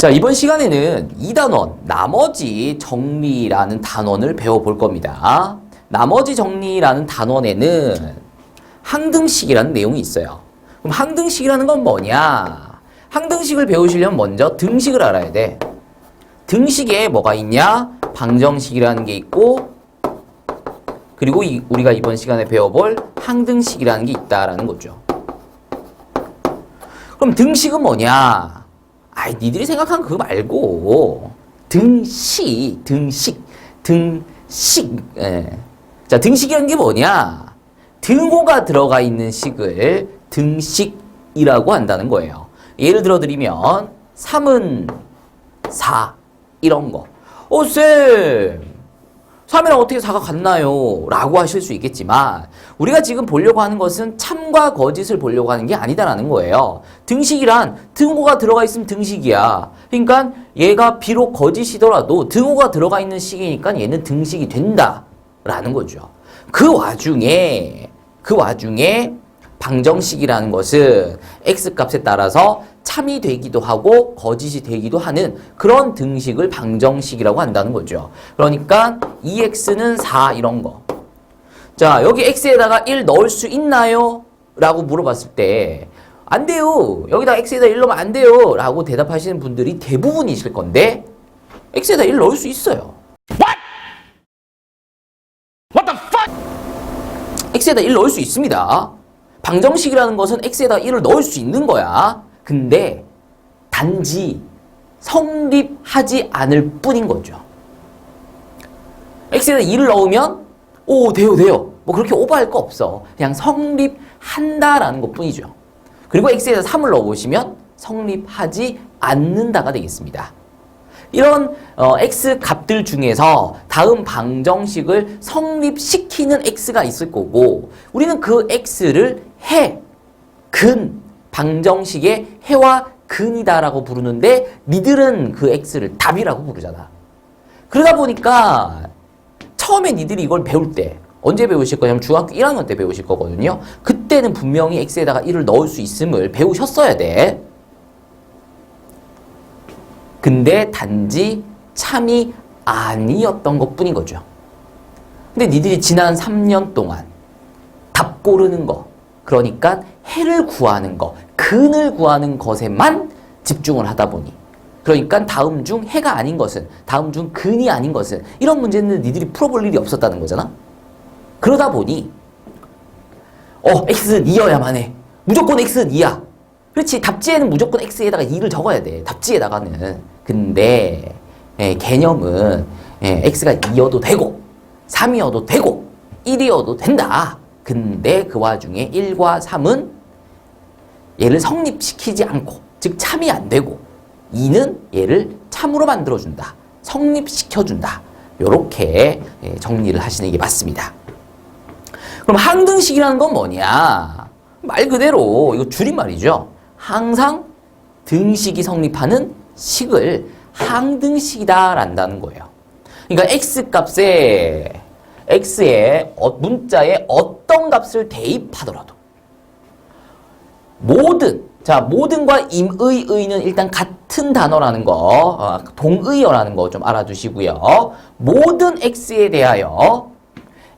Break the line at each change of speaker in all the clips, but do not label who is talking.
자, 이번 시간에는 이 단원, 나머지 정리라는 단원을 배워볼 겁니다. 나머지 정리라는 단원에는 항등식이라는 내용이 있어요. 그럼 항등식이라는 건 뭐냐? 항등식을 배우시려면 먼저 등식을 알아야 돼. 등식에 뭐가 있냐? 방정식이라는 게 있고, 그리고 우리가 이번 시간에 배워볼 항등식이라는 게 있다라는 거죠. 그럼 등식은 뭐냐? 아이, 니들이 생각한 그거 말고 등식. 예. 자, 등식이라는 게 뭐냐? 등호가 들어가 있는 식을 등식이라고 한다는 거예요. 예를 들어 드리면 3은 4 이런 거. 쌤, 3이랑 어떻게 4가 같나요? 라고 하실 수 있겠지만 우리가 지금 보려고 하는 것은 참과 거짓을 보려고 하는 게 아니다라는 거예요. 등식이란 등호가 들어가 있으면 등식이야. 그러니까 얘가 비록 거짓이더라도 등호가 들어가 있는 식이니까 얘는 등식이 된다라는 거죠. 그 와중에 방정식이라는 것은 x값에 따라서 참이 되기도 하고 거짓이 되기도 하는 그런 등식을 방정식이라고 한다는 거죠. 그러니까 2x는 4 이런 거. 자, 여기 x에다가 1 넣을 수 있나요? 라고 물어봤을 때 안 돼요. 여기다 x에다 1 넣으면 안 돼요. 라고 대답하시는 분들이 대부분이실 건데 x에다 1 넣을 수 있어요. What the fuck? x에다 1 넣을 수 있습니다. 방정식이라는 것은 x에다 1을 넣을 수 있는 거야. 근데 단지 성립하지 않을 뿐인 거죠. x에다 2를 넣으면 돼요. 뭐 그렇게 오버할 거 없어. 그냥 성립한다라는 것 뿐이죠. 그리고 x에다 3을 넣어보시면 성립하지 않는다가 되겠습니다. 이런 x 값들 중에서 다음 방정식을 성립시키는 x가 있을 거고 우리는 그 x를 근, 방정식의 해와 근이다라고 부르는데 니들은 그 x를 답이라고 부르잖아. 그러다 보니까 처음에 니들이 이걸 배울 때 언제 배우실 거냐면 중학교 1학년 때 배우실 거거든요. 그때는 분명히 x에다가 1을 넣을 수 있음을 배우셨어야 돼. 근데 단지 참이 아니었던 것 뿐인 거죠. 근데 니들이 지난 3년 동안 답 고르는 거, 그러니까 해를 구하는 거, 근을 구하는 것에만 집중을 하다 보니 그러니까 다음 중 해가 아닌 것은, 다음 중 근이 아닌 것은 이런 문제는 니들이 풀어볼 일이 없었다는 거잖아. 그러다 보니 x는 2여야만 해. 무조건 x는 2야. 그렇지. 답지에는 무조건 x에다가 2를 적어야 돼. 답지에다가는. 근데 개념은 x가 2여도 되고 3이어도 되고 1이어도 된다. 근데 그 와중에 1과 3은 얘를 성립시키지 않고, 즉 참이 안 되고 2는 얘를 참으로 만들어준다. 성립시켜준다. 요렇게 정리를 하시는 게 맞습니다. 그럼 항등식이라는 건 뭐냐? 말 그대로 이거 줄임말이죠. 항상 등식이 성립하는 식을 항등식이다 란다는 거예요. 그러니까 x의 문자에 어떤 값을 대입하더라도 모든과 임의의는 일단 같은 단어라는 거, 동의어라는 거 좀 알아두시고요. 모든 x에 대하여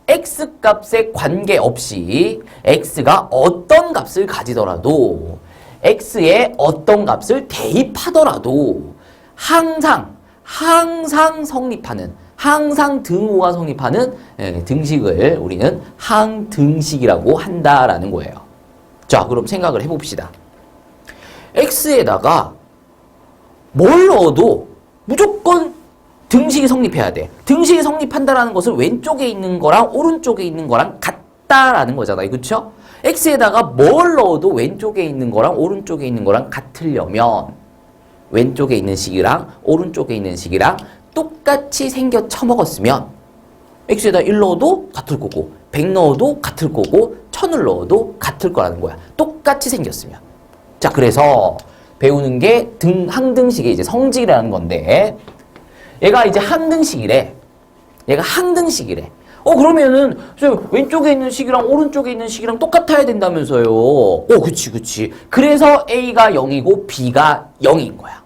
x값에 관계없이 x가 어떤 값을 가지더라도 x에 어떤 값을 대입하더라도 항상 성립하는, 항상 등호가 성립하는 등식을 우리는 항등식이라고 한다라는 거예요. 자, 그럼 생각을 해봅시다. x에다가 뭘 넣어도 무조건 등식이 성립해야 돼. 등식이 성립한다라는 것은 왼쪽에 있는 거랑 오른쪽에 있는 거랑 같다라는 거잖아요. 그렇죠? x에다가 뭘 넣어도 왼쪽에 있는 거랑 오른쪽에 있는 거랑 같으려면 왼쪽에 있는 식이랑 오른쪽에 있는 식이랑 똑같이 생겨 처먹었으면 x에다 1 넣어도 같을 거고 100 넣어도 같을 거고 1000을 넣어도 같을 거라는 거야. 똑같이 생겼으면. 자, 그래서 배우는 게 항등식의 이제 성질이라는 건데 얘가 이제 항등식이래. 그러면은 왼쪽에 있는 식이랑 오른쪽에 있는 식이랑 똑같아야 된다면서요. 그치. 그래서 A가 0이고 B가 0인 거야.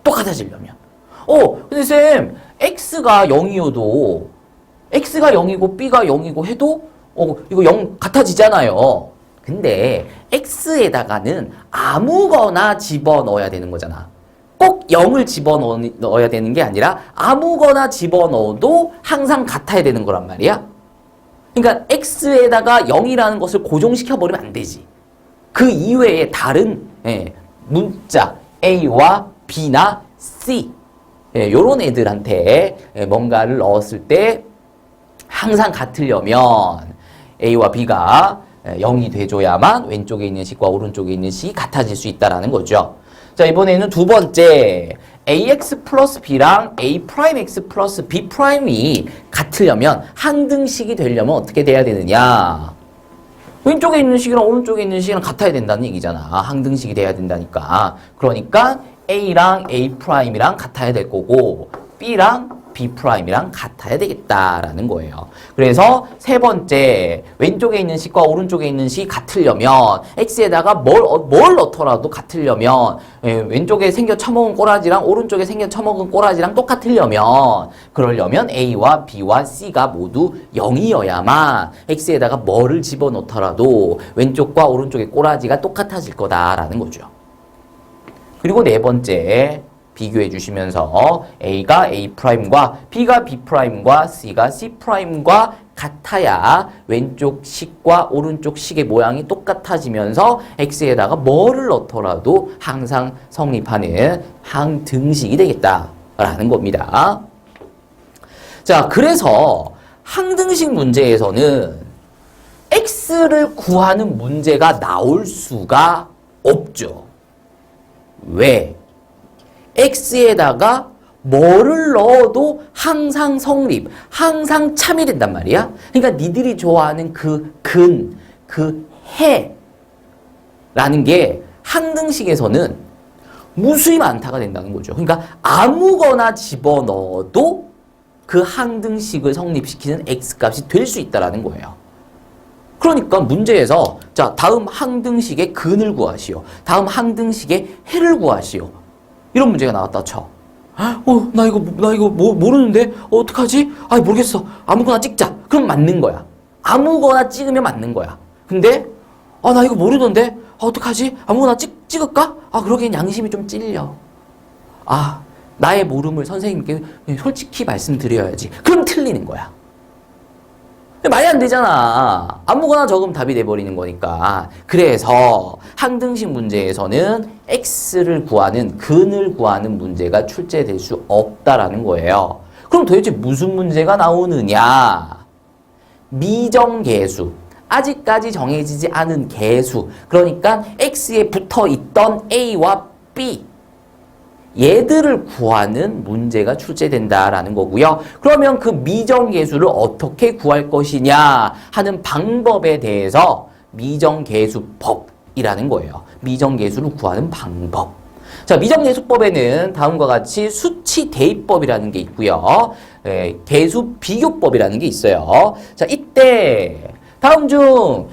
똑같아지려면. 근데 쌤, x가 0이어도 x가 0이고 b가 0이고 해도 이거 0 같아지잖아요. 근데 x에다가는 아무거나 집어넣어야 되는 거잖아. 꼭 0을 집어넣어야 되는 게 아니라 아무거나 집어넣어도 항상 같아야 되는 거란 말이야. 그러니까 x에다가 0이라는 것을 고정시켜버리면 안 되지. 그 이외에 다른 문자 a와 b나 c 요런 애들한테 뭔가를 넣었을 때 항상 같으려면 a와 b가 0이 돼줘야만 왼쪽에 있는 식과 오른쪽에 있는 식이 같아질 수 있다는 거죠. 자, 이번에는 두 번째 ax 플러스 b랑 a 프라임 x 플러스 b 프라임이 같으려면 항등식이 되려면 어떻게 돼야 되느냐. 왼쪽에 있는 식이랑 오른쪽에 있는 식이랑 같아야 된다는 얘기잖아. 항등식이 돼야 된다니까. 그러니까 a랑 a 프라임이랑 같아야 될 거고 b랑 b 프라임이랑 같아야 되겠다라는 거예요. 그래서 세 번째, 왼쪽에 있는 식과 오른쪽에 있는 식이 같으려면 x에다가 뭘 넣더라도 같으려면 왼쪽에 생겨 처먹은 꼬라지랑 오른쪽에 생겨 처먹은 꼬라지랑 똑같으려면 그러려면 a와 b와 c가 모두 0이어야만 x에다가 뭐를 집어넣더라도 왼쪽과 오른쪽의 꼬라지가 똑같아질 거다라는 거죠. 그리고 네 번째, 비교해 주시면서 a가 a''과 b가 b'과 c가 c'과 같아야 왼쪽 식과 오른쪽 식의 모양이 똑같아지면서 x에다가 뭐를 넣더라도 항상 성립하는 항등식이 되겠다라는 겁니다. 자, 그래서 항등식 문제에서는 x를 구하는 문제가 나올 수가 없죠. 왜? x에다가 뭐를 넣어도 항상 성립, 항상 참이 된단 말이야. 그러니까 니들이 좋아하는 그 해라는 게 항등식에서는 무수히 많다가 된다는 거죠. 그러니까 아무거나 집어넣어도 그 항등식을 성립시키는 x값이 될 수 있다는 거예요. 그러니까 문제에서 자, 다음 항등식의 근을 구하시오. 다음 항등식의 해를 구하시오. 이런 문제가 나왔다 쳐. 나 이거 모르는데? 어떡하지? 모르겠어. 아무거나 찍자. 그럼 맞는 거야. 아무거나 찍으면 맞는 거야. 근데, 나 이거 모르던데? 어떡하지? 아무거나 찍을까? 그러기엔 양심이 좀 찔려. 나의 모름을 선생님께 솔직히 말씀드려야지. 그럼 틀리는 거야. 말이 안 되잖아. 아무거나 적으면 답이 돼버리는 거니까. 그래서 항등식 문제에서는 x를 구하는, 근을 구하는 문제가 출제될 수 없다라는 거예요. 그럼 도대체 무슨 문제가 나오느냐? 미정계수. 아직까지 정해지지 않은 계수. 그러니까 x에 붙어 있던 a와 b. 얘들을 구하는 문제가 출제된다라는 거고요. 그러면 그 미정계수를 어떻게 구할 것이냐 하는 방법에 대해서 미정계수법이라는 거예요. 미정계수를 구하는 방법. 자, 미정계수법에는 다음과 같이 수치 대입법이라는 게 있고요. 계수 비교법이라는 게 있어요. 자, 이때 다음 중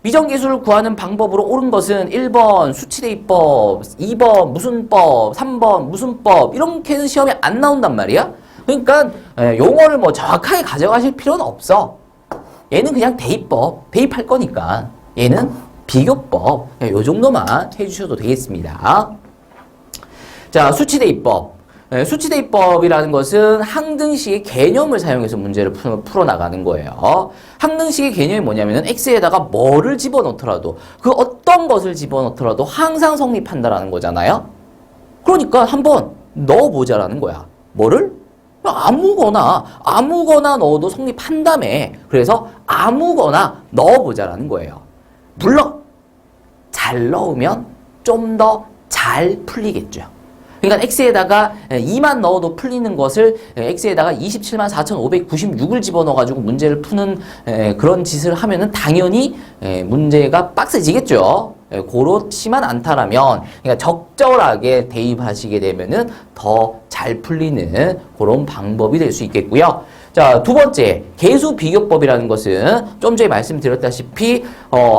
미정계수를 구하는 방법으로 옳은 것은 1번 수치대입법, 2번 무슨법, 3번 무슨법 이렇게는 시험에 안 나온단 말이야. 그러니까 용어를 정확하게 가져가실 필요는 없어. 얘는 그냥 대입법, 대입할 거니까. 얘는 비교법, 요 정도만 해주셔도 되겠습니다. 자, 수치대입법. 수치대입법이라는 것은 항등식의 개념을 사용해서 문제를 풀어나가는 거예요. 항등식의 개념이 뭐냐면은 x에다가 뭐를 집어넣더라도 그 어떤 것을 집어넣더라도 항상 성립한다라는 거잖아요. 그러니까 한번 넣어보자라는 거야. 뭐를? 아무거나 넣어도 성립한다며. 그래서 아무거나 넣어보자라는 거예요. 물론 잘 넣으면 좀 더 잘 풀리겠죠. 그러니까 x에다가 2만 넣어도 풀리는 것을 x에다가 27만 4,596을 집어넣어가지고 문제를 푸는 그런 짓을 하면은 당연히 문제가 빡세지겠죠. 그렇지만 않다라면, 그러니까 적절하게 대입하시게 되면은 더 잘 풀리는 그런 방법이 될 수 있겠고요. 자, 두 번째, 계수 비교법이라는 것은 좀 전에 말씀드렸다시피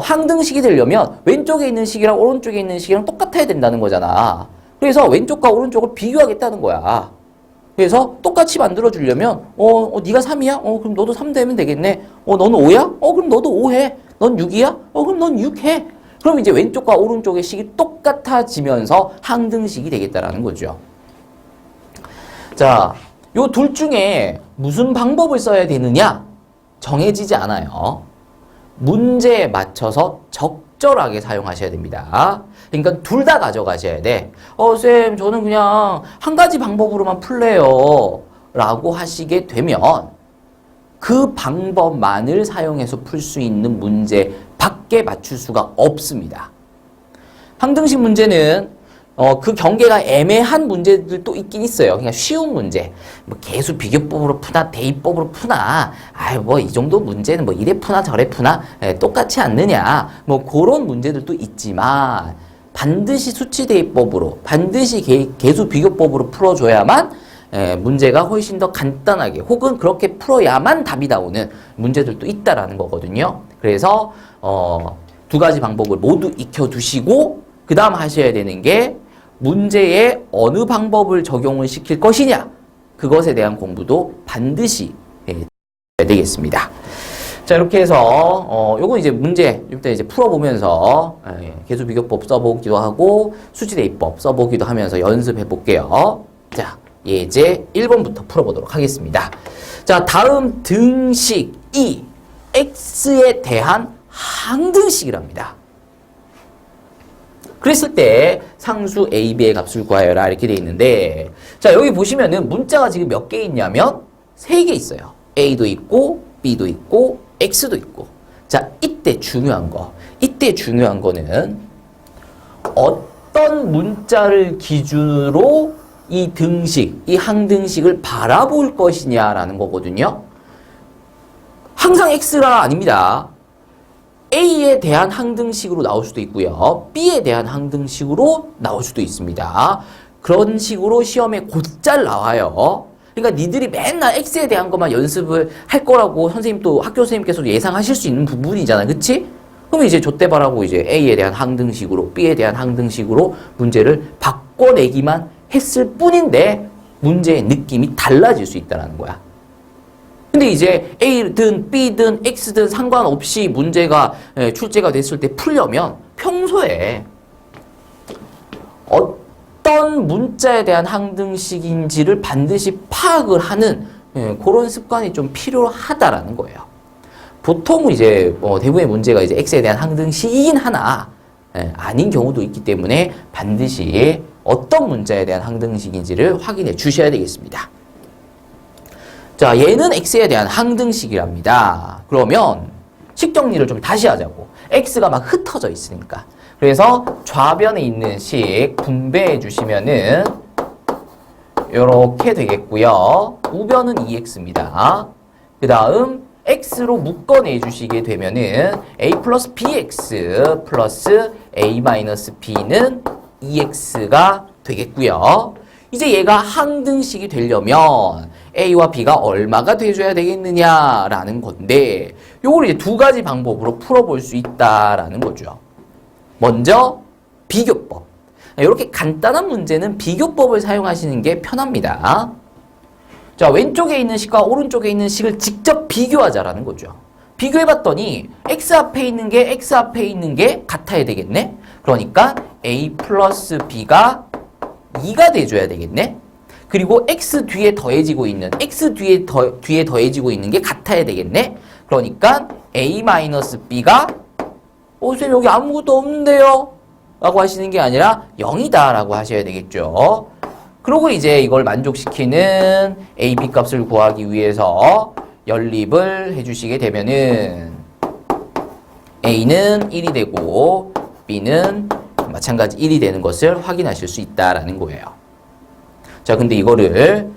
항등식이 되려면 왼쪽에 있는 식이랑 오른쪽에 있는 식이랑 똑같아야 된다는 거잖아. 그래서 왼쪽과 오른쪽을 비교하겠다는 거야. 그래서 똑같이 만들어주려면 네가 3이야? 그럼 너도 3 되면 되겠네. 너는 5야? 그럼 너도 5 해. 넌 6이야? 그럼 넌 6 해. 그럼 이제 왼쪽과 오른쪽의 식이 똑같아지면서 항등식이 되겠다라는 거죠. 자, 요 둘 중에 무슨 방법을 써야 되느냐? 정해지지 않아요. 문제에 맞춰서 적절하게 사용하셔야 됩니다. 그러니까 둘 다 가져가셔야 돼. 쌤, 저는 그냥 한 가지 방법으로만 풀래요. 라고 하시게 되면 그 방법만을 사용해서 풀 수 있는 문제밖에 맞출 수가 없습니다. 항등식 문제는 그 경계가 애매한 문제들도 있긴 있어요. 그냥 쉬운 문제. 뭐 계수 비교법으로 푸나 대입법으로 푸나 뭐 이 정도 문제는 뭐 이래 푸나 저래 푸나 똑같지 않느냐. 뭐 그런 문제들도 있지만 반드시 수치 대입법으로 반드시 계수 비교법으로 풀어줘야만 문제가 훨씬 더 간단하게 혹은 그렇게 풀어야만 답이 나오는 문제들도 있다라는 거거든요. 그래서 두 가지 방법을 모두 익혀두시고 그 다음 하셔야 되는 게 문제에 어느 방법을 적용을 시킬 것이냐 그것에 대한 공부도 반드시 해야 되겠습니다. 자, 이렇게 해서 요건 이제 문제 이때 이제 풀어보면서 계수 비교법 써보기도 하고 수치 대입법 써보기도 하면서 연습해 볼게요. 자, 예제 1번부터 풀어보도록 하겠습니다. 자, 다음 등식이 x에 대한 항등식이랍니다. 그랬을 때 상수 a, b의 값을 구하여라 이렇게 돼 있는데 자, 여기 보시면은 문자가 지금 몇 개 있냐면 3개 있어요. a도 있고 b도 있고 x도 있고. 자, 이때 중요한 거는 어떤 문자를 기준으로 이 등식, 이 항등식을 바라볼 것이냐라는 거거든요. 항상 x가 아닙니다. A에 대한 항등식으로 나올 수도 있고요. B에 대한 항등식으로 나올 수도 있습니다. 그런 식으로 시험에 곧잘 나와요. 그러니까 니들이 맨날 X에 대한 것만 연습을 할 거라고 선생님도 학교 선생님께서도 예상하실 수 있는 부분이잖아요. 그치? 그럼 이제 좆대발하고 이제 A에 대한 항등식으로 B에 대한 항등식으로 문제를 바꿔내기만 했을 뿐인데 문제의 느낌이 달라질 수 있다는 거야. 근데 이제 A든 B든 X든 상관없이 문제가 출제가 됐을 때 풀려면 평소에 어떤 문자에 대한 항등식인지를 반드시 파악을 하는 그런 습관이 좀 필요하다라는 거예요. 보통 이제 대부분의 문제가 이제 X에 대한 항등식이긴 하나 아닌 경우도 있기 때문에 반드시 어떤 문자에 대한 항등식인지를 확인해 주셔야 되겠습니다. 자, 얘는 x에 대한 항등식이랍니다. 그러면 식 정리를 좀 다시 하자고. x가 막 흩어져 있으니까. 그래서 좌변에 있는 식 분배해 주시면은 요렇게 되겠고요. 우변은 2x입니다. 그 다음 x로 묶어내 주시게 되면은 a 플러스 bx 플러스 a 마이너스 b는 2x가 되겠고요. 이제 얘가 항등식이 되려면 A와 B가 얼마가 돼줘야 되겠느냐라는 건데 요걸 이제 두 가지 방법으로 풀어볼 수 있다라는 거죠. 먼저 비교법. 이렇게 간단한 문제는 비교법을 사용하시는 게 편합니다. 자, 왼쪽에 있는 식과 오른쪽에 있는 식을 직접 비교하자라는 거죠. 비교해봤더니 x 앞에 있는 게 x 앞에 있는 게 같아야 되겠네. 그러니까 A 플러스 B가 2가 돼줘야 되겠네. 그리고 x 뒤에 더해지고 있는 뒤에 더해지고 있는 게 같아야 되겠네. 그러니까 a 마이너스 b가 선생님 여기 아무것도 없는데요? 라고 하시는 게 아니라 0이다 라고 하셔야 되겠죠. 그리고 이제 이걸 만족시키는 a, b 값을 구하기 위해서 연립을 해주시게 되면은 a는 1이 되고 b는 마찬가지 1이 되는 것을 확인하실 수 있다라는 거예요. 자, 근데 이거를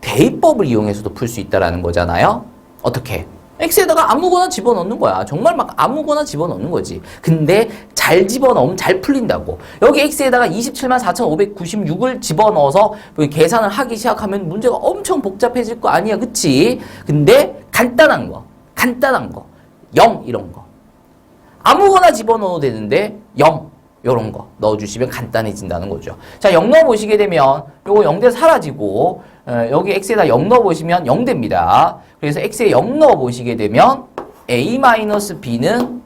대입법을 이용해서도 풀 수 있다라는 거잖아요. 어떻게? x에다가 아무거나 집어넣는 거야. 정말 막 아무거나 집어넣는 거지. 근데 잘 집어넣으면 잘 풀린다고. 여기 x에다가 274,596을 집어넣어서 계산을 하기 시작하면 문제가 엄청 복잡해질 거 아니야. 그치? 근데 간단한 거. 0 이런 거. 아무거나 집어넣어도 되는데 0. 요런 거 넣어주시면 간단해진다는 거죠. 자, 0 넣어보시게 되면 요거 0대 사라지고 여기 x에다 0 넣어보시면 0 됩니다. 그래서 x에 0 넣어보시게 되면 a-b는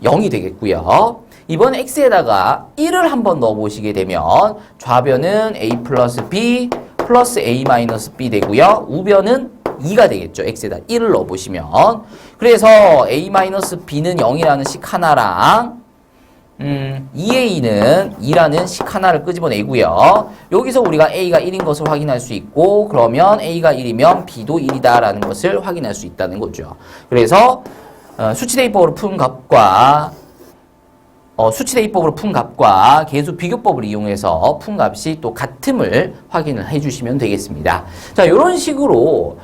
0이 되겠고요. 이번 x에다가 1을 한번 넣어보시게 되면 좌변은 a 플러스 b 플러스 a-b 되고요. 우변은 2가 되겠죠. x에다 1을 넣어보시면. 그래서 a-b는 0이라는 식 하나랑 2a는 2라는 식 하나를 끄집어내고요. 여기서 우리가 a가 1인 것을 확인할 수 있고 그러면 a가 1이면 b도 1이다라는 것을 확인할 수 있다는 거죠. 그래서 수치대입법으로 푼 값과 수치대입법으로 푼 값과 계수 비교법을 이용해서 푼 값이 또 같음을 확인을 해주시면 되겠습니다. 자, 이런 식으로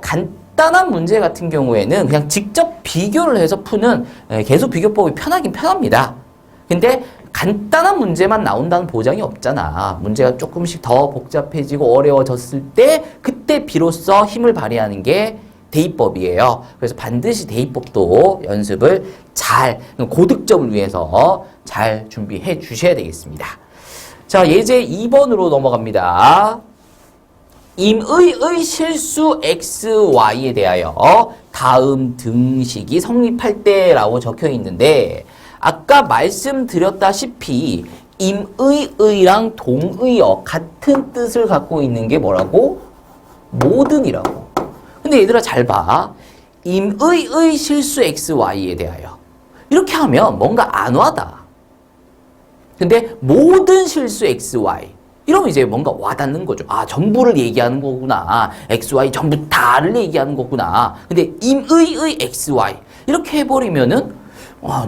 간단한 문제 같은 경우에는 그냥 직접 비교를 해서 푸는 계수 비교법이 편하긴 편합니다. 근데 간단한 문제만 나온다는 보장이 없잖아. 문제가 조금씩 더 복잡해지고 어려워졌을 때 그때 비로소 힘을 발휘하는 게 대입법이에요. 그래서 반드시 대입법도 연습을 잘, 고득점을 위해서 잘 준비해 주셔야 되겠습니다. 자, 예제 2번으로 넘어갑니다. 임의의 실수 xy에 대하여 다음 등식이 성립할 때라고 적혀 있는데 아까 말씀드렸다시피 임의의랑 동의어 같은 뜻을 갖고 있는 게 뭐라고? 모든이라고. 근데 얘들아 잘 봐. 임의의 실수 xy에 대하여. 이렇게 하면 뭔가 안 와다. 근데 모든 실수 xy. 이러면 이제 뭔가 와닿는 거죠. 아, 전부를 얘기하는 거구나. xy 전부 다를 얘기하는 거구나. 근데 임의의 xy. 이렇게 해버리면은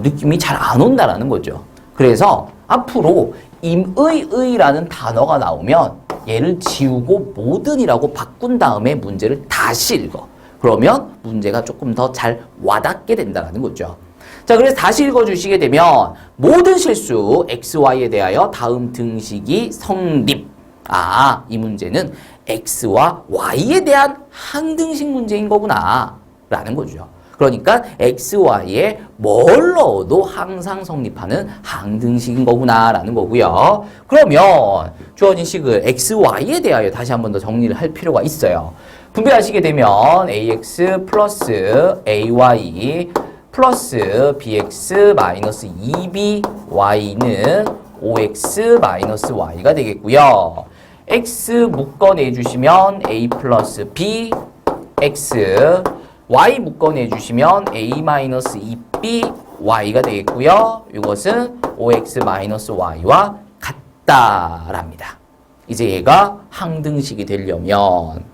느낌이 잘 안 온다라는 거죠. 그래서 앞으로 임의의라는 단어가 나오면 얘를 지우고 모든이라고 바꾼 다음에 문제를 다시 읽어. 그러면 문제가 조금 더 잘 와닿게 된다는 거죠. 자, 그래서 다시 읽어주시게 되면 모든 실수 xy에 대하여 다음 등식이 성립. 아, 이 문제는 x와 y에 대한 항등식 문제인 거구나 라는 거죠. 그러니까 xy에 뭘 넣어도 항상 성립하는 항등식인 거구나 라는 거고요. 그러면 주어진 식을 xy에 대하여 다시 한 번 더 정리를 할 필요가 있어요. 분배하시게 되면 ax 플러스 ay 플러스 bx 마이너스 2by는 5x 마이너스 y가 되겠고요. x 묶어내주시면 a 플러스 b x y 묶어내주시면 a-2b y가 되겠고요. 이것은 5x-y와 같다랍니다. 이제 얘가 항등식이 되려면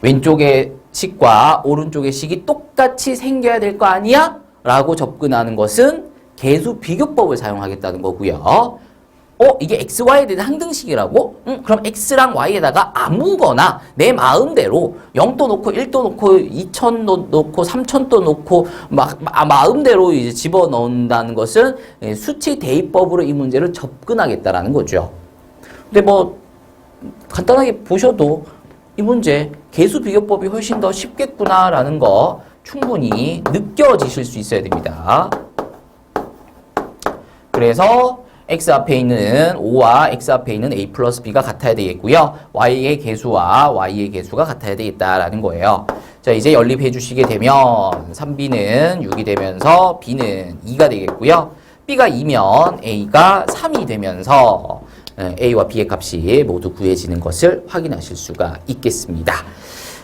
왼쪽의 식과 오른쪽의 식이 똑같이 생겨야 될 거 아니야? 라고 접근하는 것은 계수 비교법을 사용하겠다는 거고요. 이게 xy에 대한 항등식이라고? 그럼 x랑 y에다가 아무거나 내 마음대로 0도 놓고 1도 놓고 2000도 놓고 3000도 놓고 마음대로 이제 집어넣는다는 것은 수치 대입법으로 이 문제를 접근하겠다라는 거죠. 근데 뭐 간단하게 보셔도 이 문제 계수 비교법이 훨씬 더 쉽겠구나라는 거 충분히 느껴지실 수 있어야 됩니다. 그래서 x 앞에 있는 5와 x 앞에 있는 a 플러스 b가 같아야 되겠고요. y의 계수와 y의 계수가 같아야 되겠다라는 거예요. 자, 이제 연립해 주시게 되면 3b는 6이 되면서 b는 2가 되겠고요. b가 2면 a가 3이 되면서 a와 b의 값이 모두 구해지는 것을 확인하실 수가 있겠습니다.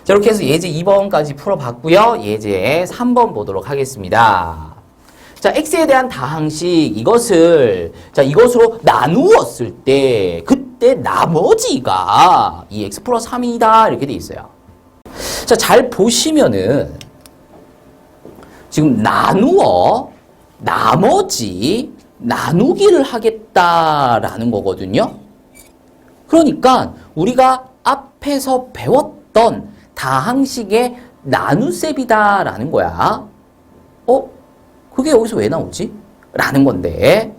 자, 이렇게 해서 예제 2번까지 풀어봤고요. 예제 3번 보도록 하겠습니다. 자, x에 대한 다항식 이것으로 나누었을 때 그때 나머지가 이 x 플러스 3이다 이렇게 돼 있어요. 자, 잘 보시면은 지금 나누어 나머지 나누기를 하겠다라는 거거든요. 그러니까 우리가 앞에서 배웠던 다항식의 나눗셈이다라는 거야. 그게 여기서 왜 나오지? 라는 건데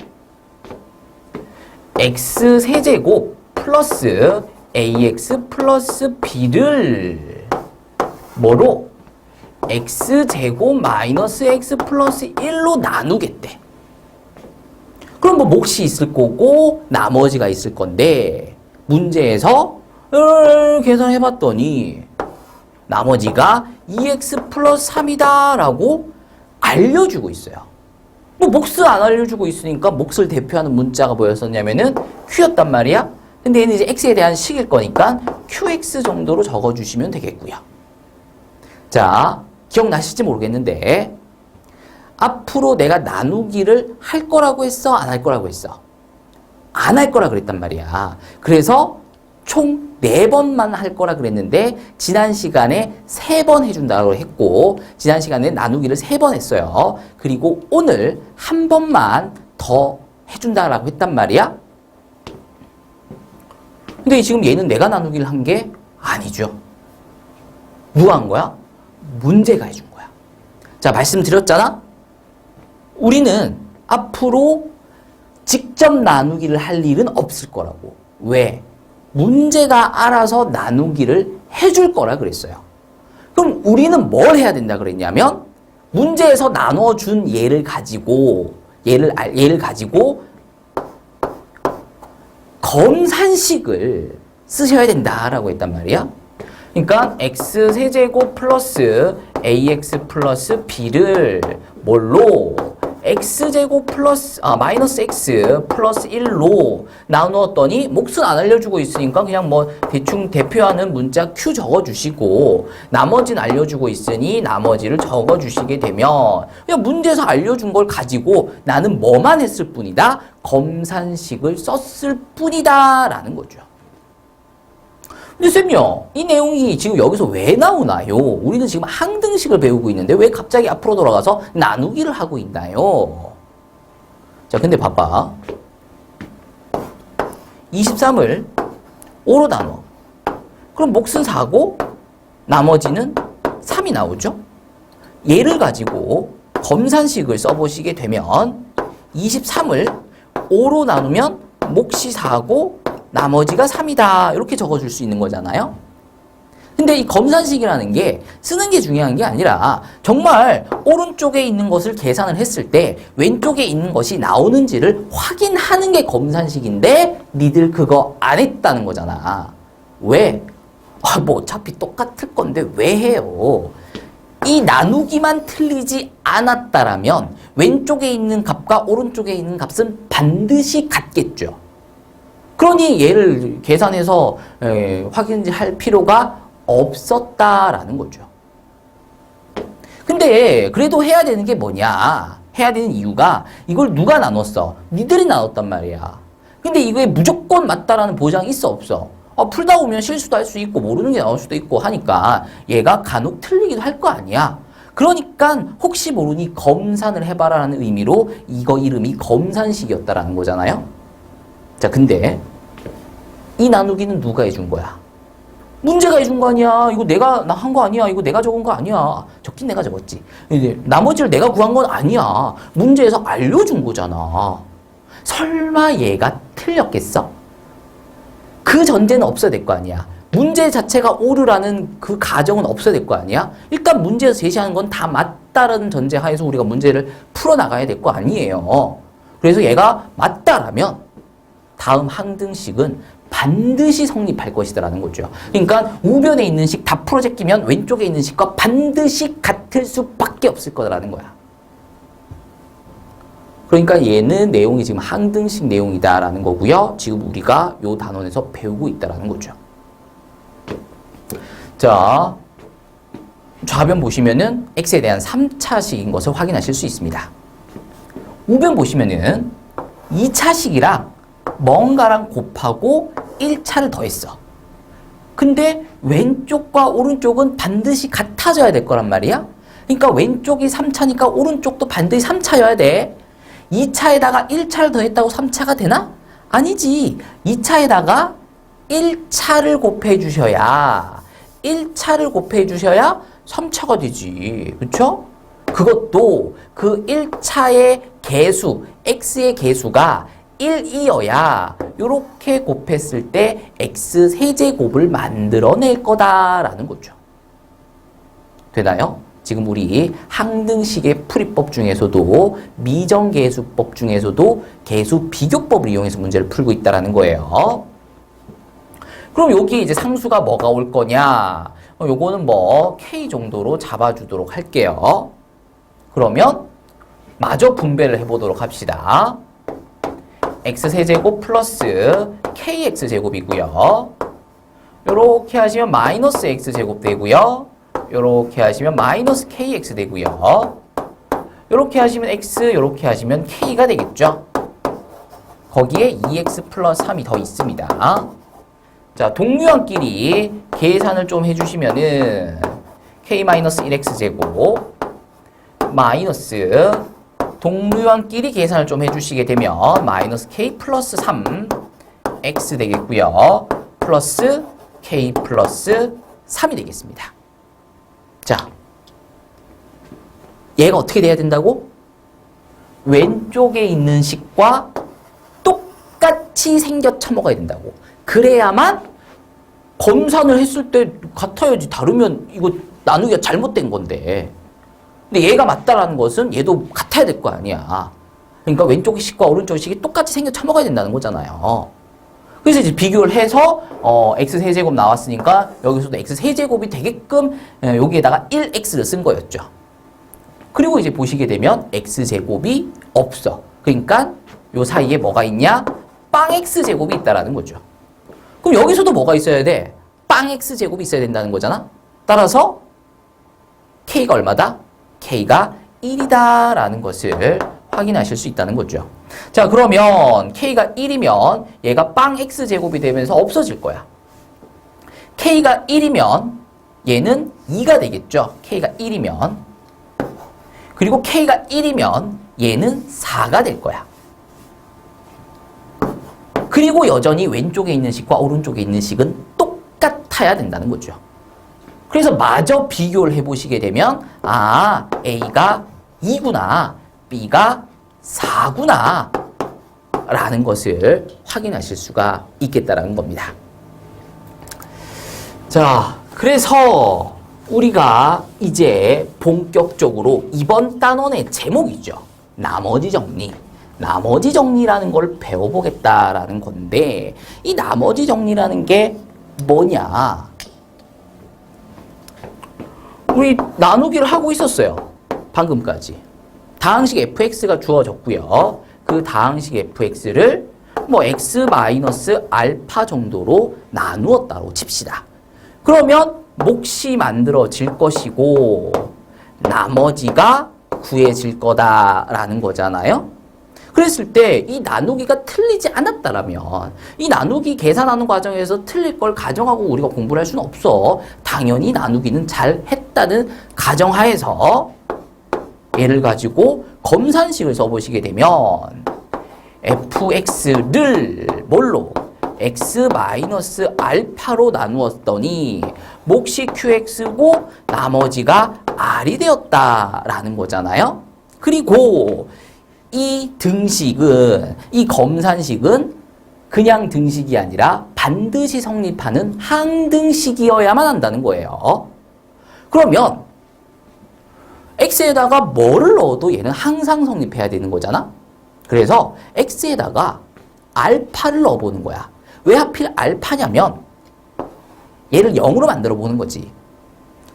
x세제곱 플러스 ax 플러스 b를 뭐로? x제곱 마이너스 x 플러스 1로 나누겠대. 그럼 뭐 몫이 있을 거고 나머지가 있을 건데 문제에서 계산해 봤더니 나머지가 2x 플러스 3이다 라고 알려주고 있어요. 뭐 몫을 안 알려주고 있으니까 몫을 대표하는 문자가 뭐였었냐면은 q였단 말이야. 근데 얘는 이제 x에 대한 식일 거니까 qx 정도로 적어주시면 되겠고요. 자, 기억나실지 모르겠는데 앞으로 내가 나누기를 할 거라고 했어? 안 할 거라고 했어? 안 할 거라 그랬단 말이야. 그래서 총 4번만 할 거라 그랬는데 지난 시간에 3번 해준다고 했고 지난 시간에 나누기를 3번 했어요. 그리고 오늘 한 번만 더 해준다라고 했단 말이야. 근데 지금 얘는 내가 나누기를 한 게 아니죠. 누가 한 거야? 문제가 해준 거야. 자, 말씀드렸잖아? 우리는 앞으로 직접 나누기를 할 일은 없을 거라고. 왜? 문제가 알아서 나누기를 해줄 거라 그랬어요. 그럼 우리는 뭘 해야 된다 그랬냐면 문제에서 나눠준 얘를 가지고 검산식을 쓰셔야 된다라고 했단 말이야. 그러니까 x세제곱 플러스 ax 플러스 b를 뭘로 x제곱 플러스 마이너스 x 플러스 1로 나누었더니 몫은 안 알려주고 있으니까 그냥 뭐 대충 대표하는 문자 q 적어주시고 나머지는 알려주고 있으니 나머지를 적어주시게 되면 그냥 문제에서 알려준 걸 가지고 나는 뭐만 했을 뿐이다. 검산식을 썼을 뿐이다 라는 거죠. 근데 쌤요, 이 내용이 지금 여기서 왜 나오나요? 우리는 지금 항등식을 배우고 있는데 왜 갑자기 앞으로 돌아가서 나누기를 하고 있나요? 자, 근데 봐봐. 23을 5로 나눠. 그럼 몫은 4고 나머지는 3이 나오죠? 얘를 가지고 검산식을 써보시게 되면 23을 5로 나누면 몫이 4고 나머지가 3이다. 이렇게 적어줄 수 있는 거잖아요. 근데 이 검산식이라는 게 쓰는 게 중요한 게 아니라 정말 오른쪽에 있는 것을 계산을 했을 때 왼쪽에 있는 것이 나오는지를 확인하는 게 검산식인데 니들 그거 안 했다는 거잖아. 왜? 뭐 어차피 똑같을 건데 왜 해요? 이 나누기만 틀리지 않았다라면 왼쪽에 있는 값과 오른쪽에 있는 값은 반드시 같겠죠. 그러니 얘를 계산해서 확인할 필요가 없었다라는 거죠. 근데 그래도 해야 되는 게 뭐냐? 해야 되는 이유가 이걸 누가 나눴어? 니들이 나눴단 말이야. 근데 이거에 무조건 맞다라는 보장이 있어 없어? 풀다 보면 실수도 할 수 있고 모르는 게 나올 수도 있고 하니까 얘가 간혹 틀리기도 할 거 아니야. 그러니까 혹시 모르니 검산을 해봐라라는 의미로 이거 이름이 검산식이었다라는 거잖아요. 자, 근데 이 나누기는 누가 해준 거야? 문제가 해준 거 아니야. 이거 내가 한 거 아니야. 이거 내가 적은 거 아니야. 적긴 내가 적었지. 나머지를 내가 구한 건 아니야. 문제에서 알려준 거잖아. 설마 얘가 틀렸겠어? 그 전제는 없어야 될 거 아니야. 문제 자체가 옳으라는 그 가정은 없어야 될 거 아니야. 일단 문제에서 제시하는 건 다 맞다라는 전제 하에서 우리가 문제를 풀어나가야 될 거 아니에요. 그래서 얘가 맞다라면 다음 항등식은 반드시 성립할 것이다라는 거죠. 그러니까 우변에 있는 식 다 풀어 제끼면 왼쪽에 있는 식과 반드시 같을 수밖에 없을 거라는 거야. 그러니까 얘는 내용이 지금 항등식 내용이다라는 거고요. 지금 우리가 요 단원에서 배우고 있다라는 거죠. 자, 좌변 보시면은 x에 대한 3차식인 것을 확인하실 수 있습니다. 우변 보시면은 2차식이랑 뭔가랑 곱하고 1차를 더했어. 근데 왼쪽과 오른쪽은 반드시 같아져야 될 거란 말이야. 그러니까 왼쪽이 3차니까 오른쪽도 반드시 3차여야 돼. 2차에다가 1차를 더했다고 3차가 되나? 아니지. 2차에다가 1차를 곱해 주셔야 3차가 되지. 그쵸? 그것도 그 1차의 개수, x의 개수가 1이어야 이렇게 곱했을 때 x 세제곱을 만들어낼 거다라는 거죠. 되나요? 지금 우리 항등식의 풀이법 중에서도 미정계수법 중에서도 계수 비교법을 이용해서 문제를 풀고 있다는 거예요. 그럼 여기 이제 상수가 뭐가 올 거냐? 요거는 뭐 K 정도로 잡아주도록 할게요. 그러면 마저 분배를 해보도록 합시다. x세제곱 플러스 kx제곱이고요. 요렇게 하시면 마이너스 x제곱 되고요. 요렇게 하시면 마이너스 kx 되고요. 요렇게 하시면 x, 요렇게 하시면 k가 되겠죠. 거기에 2x 플러스 3이 더 있습니다. 자, 동류항끼리 계산을 좀 해주시면은 k-1x제곱 마이너스 동류항끼리 계산을 좀 해주시게 되면 마이너스 k 플러스 3 x 되겠고요. 플러스 k 플러스 3이 되겠습니다. 자, 얘가 어떻게 돼야 된다고? 왼쪽에 있는 식과 똑같이 생겨 처먹어야 된다고. 그래야만 검산을 했을 때 같아야지. 다르면 이거 나누기가 잘못된 건데. 근데 얘가 맞다라는 것은 얘도 같아야 될 거 아니야. 그러니까 왼쪽 식과 오른쪽 식이 똑같이 생겨 처먹어야 된다는 거잖아요. 그래서 이제 비교를 해서 x세제곱 나왔으니까 여기서도 x세제곱이 되게끔 여기에다가 1x를 쓴 거였죠. 그리고 이제 보시게 되면 x제곱이 없어. 그러니까 요 사이에 뭐가 있냐? 빵 x제곱이 있다라는 거죠. 그럼 여기서도 뭐가 있어야 돼? 빵 x제곱이 있어야 된다는 거잖아. 따라서 k가 얼마다? k가 1이다 라는 것을 확인하실 수 있다는 거죠. 자, 그러면 k가 1이면 얘가 빵 x제곱이 되면서 없어질 거야. k가 1이면 얘는 2가 되겠죠. k가 1이면. 그리고 k가 1이면 얘는 4가 될 거야. 그리고 여전히 왼쪽에 있는 식과 오른쪽에 있는 식은 똑같아야 된다는 거죠. 그래서 마저 비교를 해보시게 되면 아, A가 2구나, B가 4구나 라는 것을 확인하실 수가 있겠다라는 겁니다. 자, 그래서 우리가 이제 본격적으로 이번 단원의 제목이죠. 나머지 정리. 나머지 정리라는 걸 배워보겠다라는 건데 이 나머지 정리라는 게 뭐냐? 우리 나누기를 하고 있었어요. 방금까지. 다항식 fx가 주어졌고요. 그 다항식 fx를 뭐 x-알파 정도로 나누었다고 칩시다. 그러면 몫이 만들어질 것이고 나머지가 구해질 거다라는 거잖아요. 그랬을 때 이 나누기가 틀리지 않았다라면 이 나누기 계산하는 과정에서 틀릴 걸 가정하고 우리가 공부를 할 수는 없어. 당연히 나누기는 잘 했다는 가정하에서 얘를 가지고 검산식을 써보시게 되면 fx를 뭘로? x-알파로 나누었더니 몫이 qx고 나머지가 r이 되었다라는 거잖아요. 그리고 이 등식은, 이 검산식은 그냥 등식이 아니라 반드시 성립하는 항등식이어야만 한다는 거예요. 그러면 x에다가 뭐를 넣어도 얘는 항상 성립해야 되는 거잖아. 그래서 x에다가 알파를 넣어보는 거야. 왜 하필 알파냐면 얘를 0으로 만들어 보는 거지.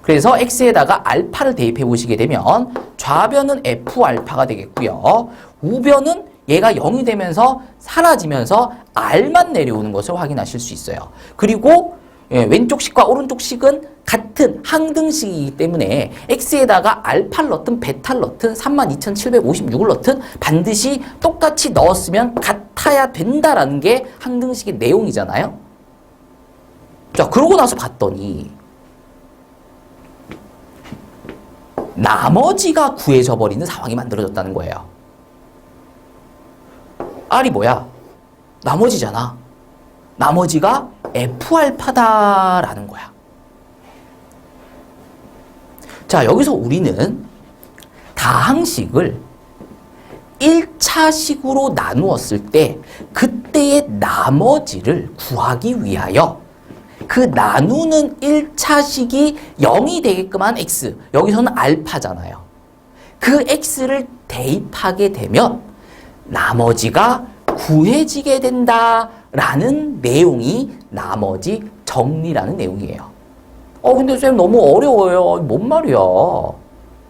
그래서 x에다가 알파를 대입해 보시게 되면 좌변은 f알파가 되겠고요. 우변은 얘가 0이 되면서 사라지면서 r만 내려오는 것을 확인하실 수 있어요. 그리고 왼쪽 식과 오른쪽 식은 같은 항등식이기 때문에 x에다가 알파를 넣든 베타를 넣든 32,756을 넣든 반드시 똑같이 넣었으면 같아야 된다라는 게 항등식의 내용이잖아요. 자, 그러고 나서 봤더니 나머지가 구해져 버리는 상황이 만들어졌다는 거예요. R이 뭐야? 나머지잖아. 나머지가 F알파다라는 거야. 자, 여기서 우리는 다항식을 1차식으로 나누었을 때 그때의 나머지를 구하기 위하여 그 나누는 1차식이 0이 되게끔 한 x, 여기서는 알파잖아요. 그 x를 대입하게 되면 나머지가 구해지게 된다라는 내용이 나머지 정리라는 내용이에요. 근데 쌤 너무 어려워요. 뭔 말이야.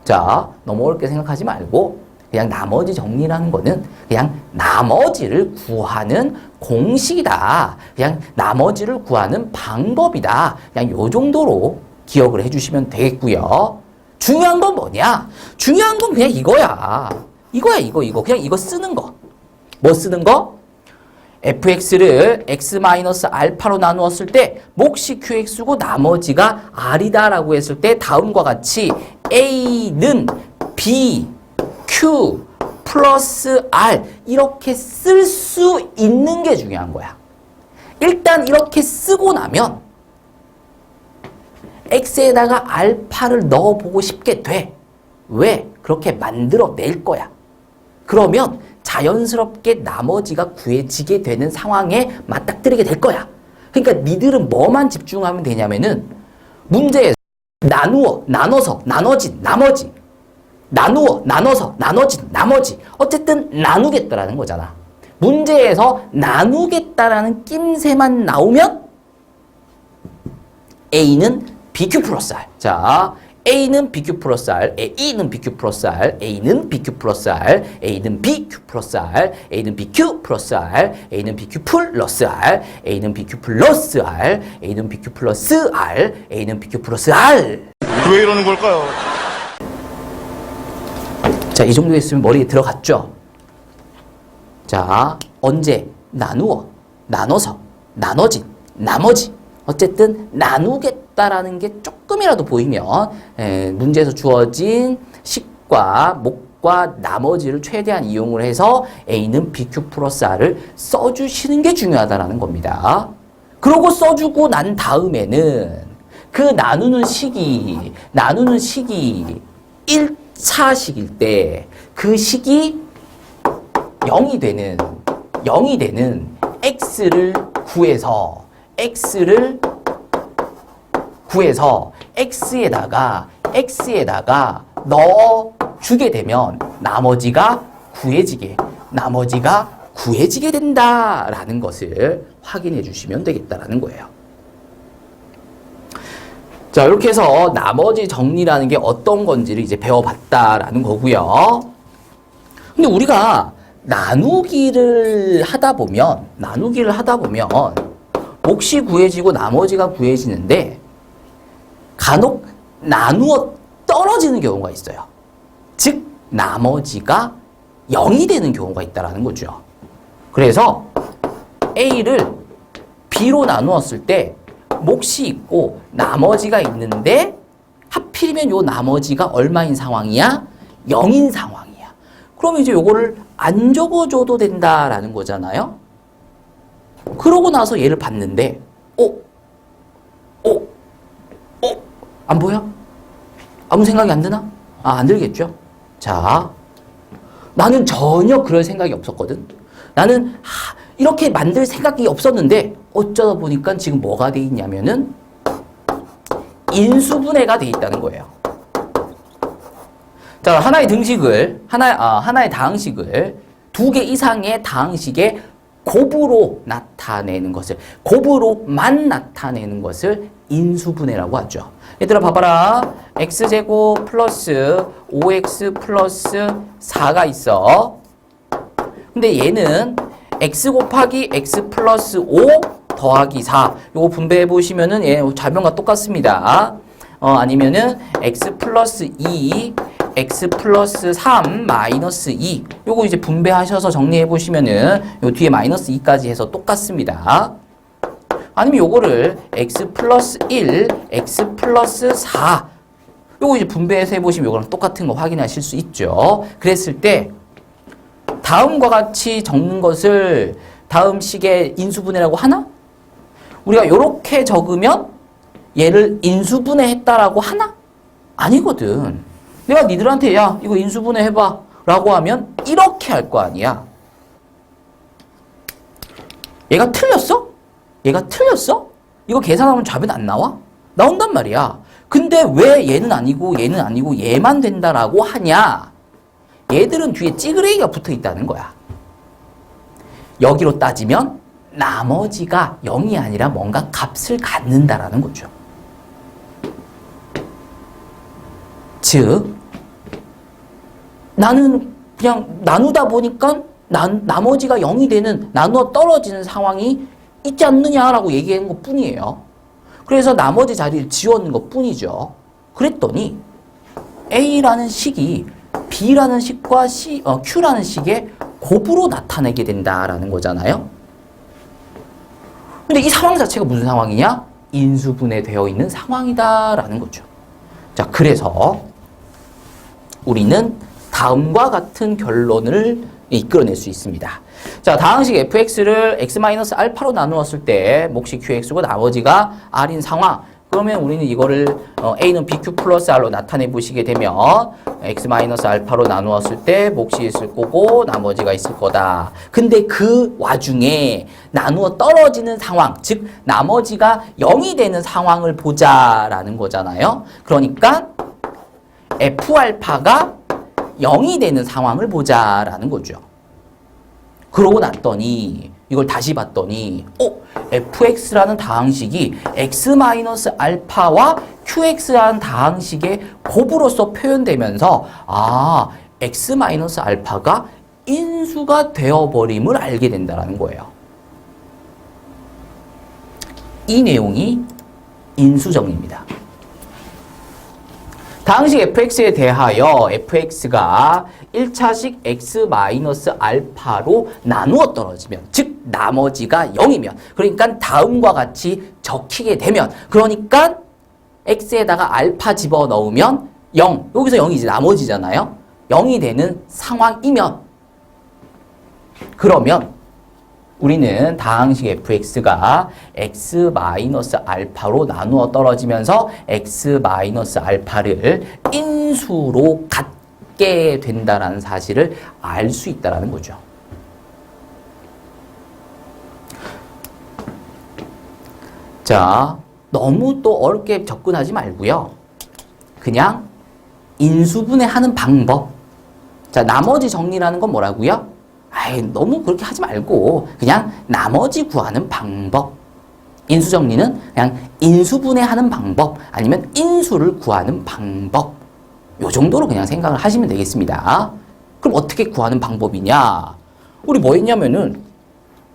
자, 너무 어렵게 생각하지 말고 그냥 나머지 정리라는 거는 그냥 나머지를 구하는 공식이다. 그냥 나머지를 구하는 방법이다. 그냥 요 정도로 기억을 해주시면 되겠고요. 중요한 건 뭐냐? 중요한 건 그냥 이거야. 이거. 그냥 이거 쓰는 거. 뭐 쓰는 거? fx를 x-알파로 나누었을 때 몫이 qx고 나머지가 r이다라고 했을 때 다음과 같이 a는 b, q 플러스 r 이렇게 쓸 수 있는 게 중요한 거야. 일단 이렇게 쓰고 나면 x에다가 알파를 넣어보고 싶게 돼. 왜? 그렇게 만들어낼 거야. 그러면 자연스럽게 나머지가 구해지게 되는 상황에 맞닥뜨리게 될 거야. 그러니까 니들은 뭐만 집중하면 되냐면은 문제에서 나눠서, 나눠진, 나머지. 나눠서, 나눠진, 나머지. 어쨌든 나누겠다라는 거잖아. 문제에서 나누겠다라는 낌새만 나오면 A는 BQ 플러스 R. 자, A는 BQ 플러스 R, A는 BQ 플러스 R, A는 BQ 플러스 R, A는 BQ 플러스 R, A는 BQ 플러스 R, A는 BQ 플러스 R, A는 BQ 플러스 R, A는 BQ 플러스 R, A는 BQ 플러스 R.
왜 이러는 걸까요?
자, 이 정도 했으면 머리에 들어갔죠? 자, 언제? 나눠서, 나눠진, 나머지. 어쨌든 나누겠다라는 게 조금이라도 보이면 문제에서 주어진 식과 목과 나머지를 최대한 이용을 해서 A는 BQ 플러스 R을 써주시는 게 중요하다는 겁니다. 그러고 써주고 난 다음에는 그 나누는 식이 1차식일 때 그 식이 0이 되는 x를 구해서 x에다가 넣어주게 되면 나머지가 구해지게 된다라는 것을 확인해 주시면 되겠다라는 거예요. 자, 이렇게 해서 나머지 정리라는 게 어떤 건지를 이제 배워봤다라는 거고요. 근데 우리가 나누기를 하다 보면 몫이 구해지고 나머지가 구해지는데 간혹 나누어 떨어지는 경우가 있어요. 즉 나머지가 0이 되는 경우가 있다는 거죠. 그래서 A를 B로 나누었을 때 몫이 있고 나머지가 있는데 하필이면 요 나머지가 얼마인 상황이야? 0인 상황이야. 그럼 이제 요거를 안 적어줘도 된다라는 거잖아요. 그러고 나서 얘를 봤는데 안 보여? 아무 생각이 안 드나? 안 들겠죠? 자, 나는 전혀 그럴 생각이 없었거든. 나는 이렇게 만들 생각이 없었는데 어쩌다 보니까 지금 뭐가 돼 있냐면은 인수분해가 돼 있다는 거예요. 자, 하나의 다항식을 2개 이상의 다항식의 곱으로만 나타내는 것을 인수분해라고 하죠. 얘들아 봐봐라. x제곱 플러스 5x 플러스 4가 있어. 근데 얘는 x 곱하기 x 플러스 5 더하기 4. 요거 분배해 보시면은 얘 좌변과 똑같습니다. 아니면은 x 플러스 2 x 플러스 3 마이너스 2. 요거 이제 분배하셔서 정리해 보시면은 요 뒤에 마이너스 2까지 해서 똑같습니다. 아니면 요거를 x 플러스 1, x 플러스 4. 요거 이제 분배해서 해보시면 요거랑 똑같은 거 확인하실 수 있죠. 그랬을 때 다음과 같이 적는 것을 다음 식의 인수분해라고 하나? 우리가 요렇게 적으면 얘를 인수분해했다라고 하나? 아니거든. 내가 니들한테 야 이거 인수분해 해봐 라고 하면 이렇게 할 거 아니야. 얘가 틀렸어? 이거 계산하면 답은 안 나와? 나온단 말이야. 근데 왜 얘는 아니고 얘는 아니고 얘만 된다라고 하냐? 얘들은 뒤에 찌그레기가 붙어 있다는 거야. 여기로 따지면 나머지가 0이 아니라 뭔가 값을 갖는다라는 거죠. 즉 나는 그냥 나누다 보니까 나머지가 0이 되는 나누어 떨어지는 상황이 있지 않느냐라고 얘기한 것 뿐이에요. 그래서 나머지 자리를 지웠는 것 뿐이죠. 그랬더니 A라는 식이 B라는 식과 Q라는 식의 곱으로 나타내게 된다라는 거잖아요. 근데 이 상황 자체가 무슨 상황이냐? 인수분해되어 있는 상황이다라는 거죠. 자, 그래서 우리는 다음과 같은 결론을 이끌어낼 수 있습니다. 자, 다항식 fx를 x-알파로 나누었을 때 몫이 qx고 나머지가 r인 상황. 그러면 우리는 이거를 a는 bq 플러스 r로 나타내 보시게 되면 x-알파로 나누었을 때 몫이 있을 거고 나머지가 있을 거다. 근데 그 와중에 나누어 떨어지는 상황, 즉 나머지가 0이 되는 상황을 보자라는 거잖아요. 그러니까 f알파가 0이 되는 상황을 보자라는 거죠. 그러고 났더니 이걸 다시 봤더니 fx라는 다항식이 x-알파와 qx라는 다항식의 곱으로서 표현되면서 x-알파가 인수가 되어버림을 알게 된다는 거예요. 이 내용이 인수정리입니다. 다항식 fx에 대하여 fx가 1차식 x-알파로 나누어 떨어지면, 즉 나머지가 0이면, 그러니까 다음과 같이 적히게 되면, 그러니까 x에다가 알파 집어넣으면 0, 여기서 0이지 나머지잖아요. 0이 되는 상황이면, 그러면 우리는 다항식 fx가 x-알파로 나누어 떨어지면서 x-알파를 인수로 갖게 된다는 사실을 알 수 있다는 거죠. 자, 너무 또 어렵게 접근하지 말고요. 그냥 인수분해하는 방법. 자, 나머지 정리라는 건 뭐라고요? 너무 그렇게 하지 말고 그냥 나머지 구하는 방법. 인수정리는 그냥 인수분해하는 방법 아니면 인수를 구하는 방법. 요 정도로 그냥 생각을 하시면 되겠습니다. 그럼 어떻게 구하는 방법이냐? 우리 뭐 했냐면은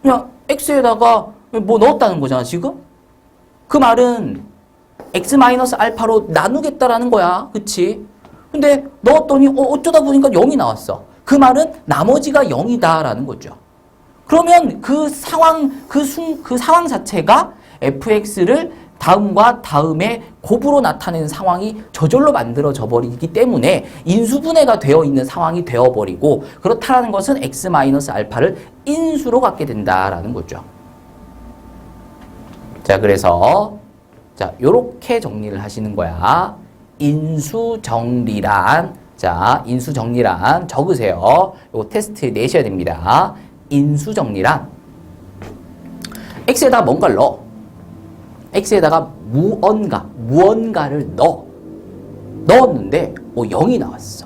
그냥 x에다가 뭐 넣었다는 거잖아 지금? 그 말은 x-알파로 나누겠다라는 거야. 그치? 근데 넣었더니 어쩌다 보니까 0이 나왔어. 그 말은 나머지가 0이다라는 거죠. 그러면 그 상황 자체가 fx를 다음과 다음에 곱으로 나타내는 상황이 저절로 만들어져 버리기 때문에 인수분해가 되어 있는 상황이 되어버리고, 그렇다는 것은 x-알파를 인수로 갖게 된다라는 거죠. 자, 그래서 자, 요렇게 정리를 하시는 거야. 인수정리란, 자, 인수정리란 적으세요. 요거 테스트 내셔야 됩니다. 인수정리란 x에다가 뭔가를 넣어. x에다가 무언가를 넣었는데 0이 나왔어.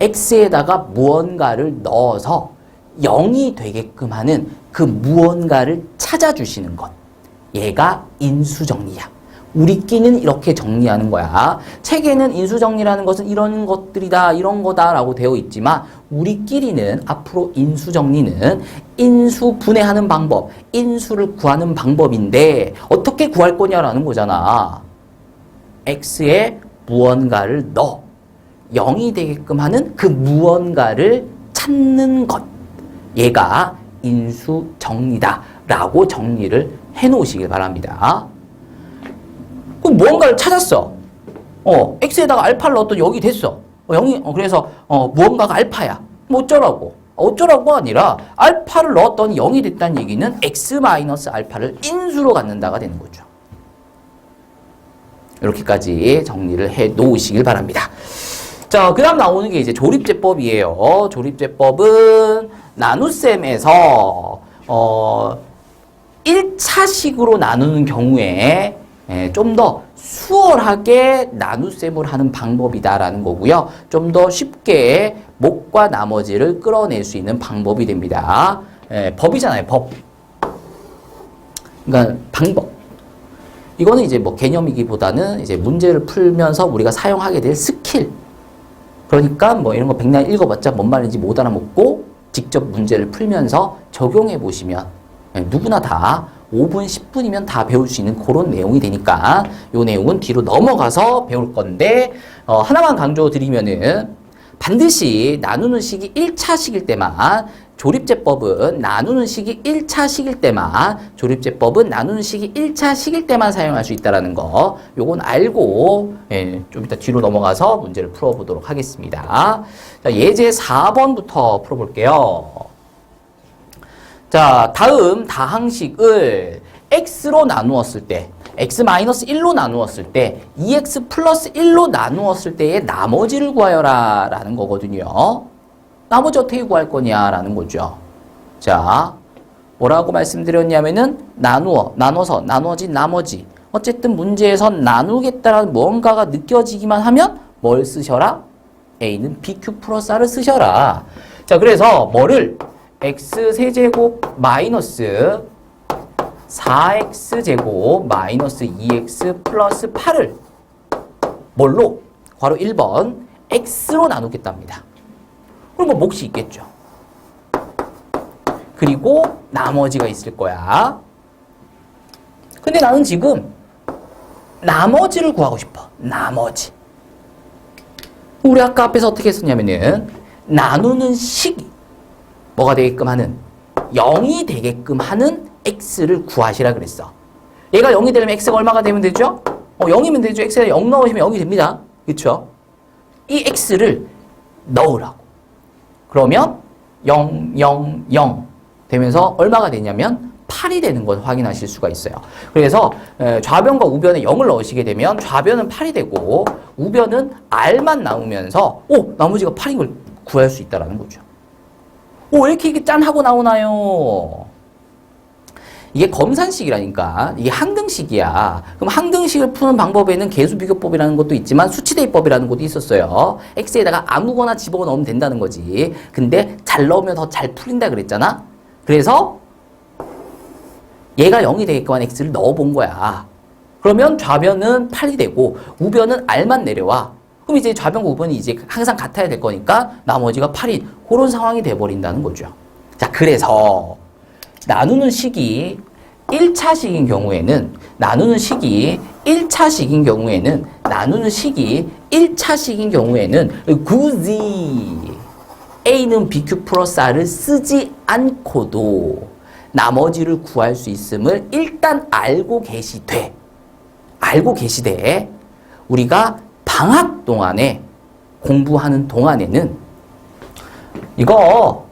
x에다가 무언가를 넣어서 0이 되게끔 하는 그 무언가를 찾아주시는 것. 얘가 인수정리야. 우리끼리는 이렇게 정리하는 거야. 책에는 인수정리라는 것은 이런 것들이다, 이런 거다라고 되어 있지만 우리끼리는 앞으로 인수정리는 인수분해하는 방법, 인수를 구하는 방법인데 어떻게 구할 거냐라는 거잖아. x에 무언가를 넣어 0이 되게끔 하는 그 무언가를 찾는 것. 얘가 인수정리다 라고 정리를 해놓으시길 바랍니다. 그럼 무언가를 찾았어. x에다가 알파를 넣었더니 0이 됐어. 0이, 그래서, 무언가가 알파야. 뭐 어쩌라고? 어쩌라고가 아니라, 알파를 넣었더니 0이 됐다는 얘기는 x-알파를 인수로 갖는다가 되는 거죠. 이렇게까지 정리를 해 놓으시길 바랍니다. 자, 그 다음 나오는 게 이제 조립제법이에요. 조립제법은 나눗셈에서, 1차식으로 나누는 경우에 좀 더 수월하게 나눗셈을 하는 방법이다라는 거고요. 좀 더 쉽게 목과 나머지를 끌어낼 수 있는 방법이 됩니다. 법이잖아요, 법. 그러니까 방법. 이거는 이제 뭐 개념이기보다는 이제 문제를 풀면서 우리가 사용하게 될 스킬. 그러니까 뭐 이런 거 백날 읽어봤자 뭔 말인지 못 알아먹고 직접 문제를 풀면서 적용해 보시면 누구나 다 5분, 10분이면 다 배울 수 있는 그런 내용이 되니까 이 내용은 뒤로 넘어가서 배울 건데 하나만 강조드리면은 반드시 나누는 식이 1차식일 때만 조립제법은 나누는 식이 1차식일 때만 조립제법은 나누는 식이 1차식일 때만 사용할 수 있다는 거 요건 알고 좀 이따 뒤로 넘어가서 문제를 풀어보도록 하겠습니다. 자, 예제 4번부터 풀어볼게요. 자, 다음 다항식을 x로 나누었을 때 x-1로 나누었을 때 2x 플러스 1로 나누었을 때의 나머지를 구하여라 라는 거거든요. 나머지 어떻게 구할 거냐 라는 거죠. 자, 뭐라고 말씀드렸냐면은 나눠서 나눠진 나머지. 어쨌든 문제에서 나누겠다라는 무언가가 느껴지기만 하면 뭘 쓰셔라? A는 BQ 플러스 R을 쓰셔라. 자, 그래서 뭐를 x세제곱 마이너스 4x제곱 마이너스 2x 플러스 8을 뭘로? 괄호 1번 x로 나누겠답니다. 그럼 뭐 몫이 있겠죠. 그리고 나머지가 있을 거야. 근데 나는 지금 나머지를 구하고 싶어. 나머지. 우리 아까 앞에서 어떻게 했었냐면은 나누는 식이 뭐가 되게끔 하는 0이 되게끔 하는 x를 구하시라 그랬어. 얘가 0이 되려면 x가 얼마가 되면 되죠? 0이면 되죠. x가 0 넣으시면 0이 됩니다. 그렇죠? 이 x를 넣으라고. 그러면 0, 0, 0 되면서 얼마가 되냐면 8이 되는 걸 확인하실 수가 있어요. 그래서 좌변과 우변에 0을 넣으시게 되면 좌변은 8이 되고 우변은 r만 나오면서 나머지가 8인 걸 구할 수 있다는 거죠. 왜 이렇게 짠 하고 나오나요? 이게 검산식이라니까. 이게 항등식이야. 그럼 항등식을 푸는 방법에는 계수비교법이라는 것도 있지만 수치대입법이라는 것도 있었어요. x에다가 아무거나 집어넣으면 된다는 거지. 근데 잘 넣으면 더 잘 풀린다 그랬잖아. 그래서 얘가 0이 되게끔 한 x를 넣어본 거야. 그러면 좌변은 8이 되고 우변은 r만 내려와. 그럼 이제 좌변과 우변이 이제 항상 같아야 될 거니까 나머지가 8인 그런 상황이 돼버린다는 거죠. 자, 그래서 나누는 식이 1차식인 경우에는 굳이 A는 BQ 플러스 R을 쓰지 않고도 나머지를 구할 수 있음을 일단 알고 계시되 우리가 방학 동안에 공부하는 동안에는 이거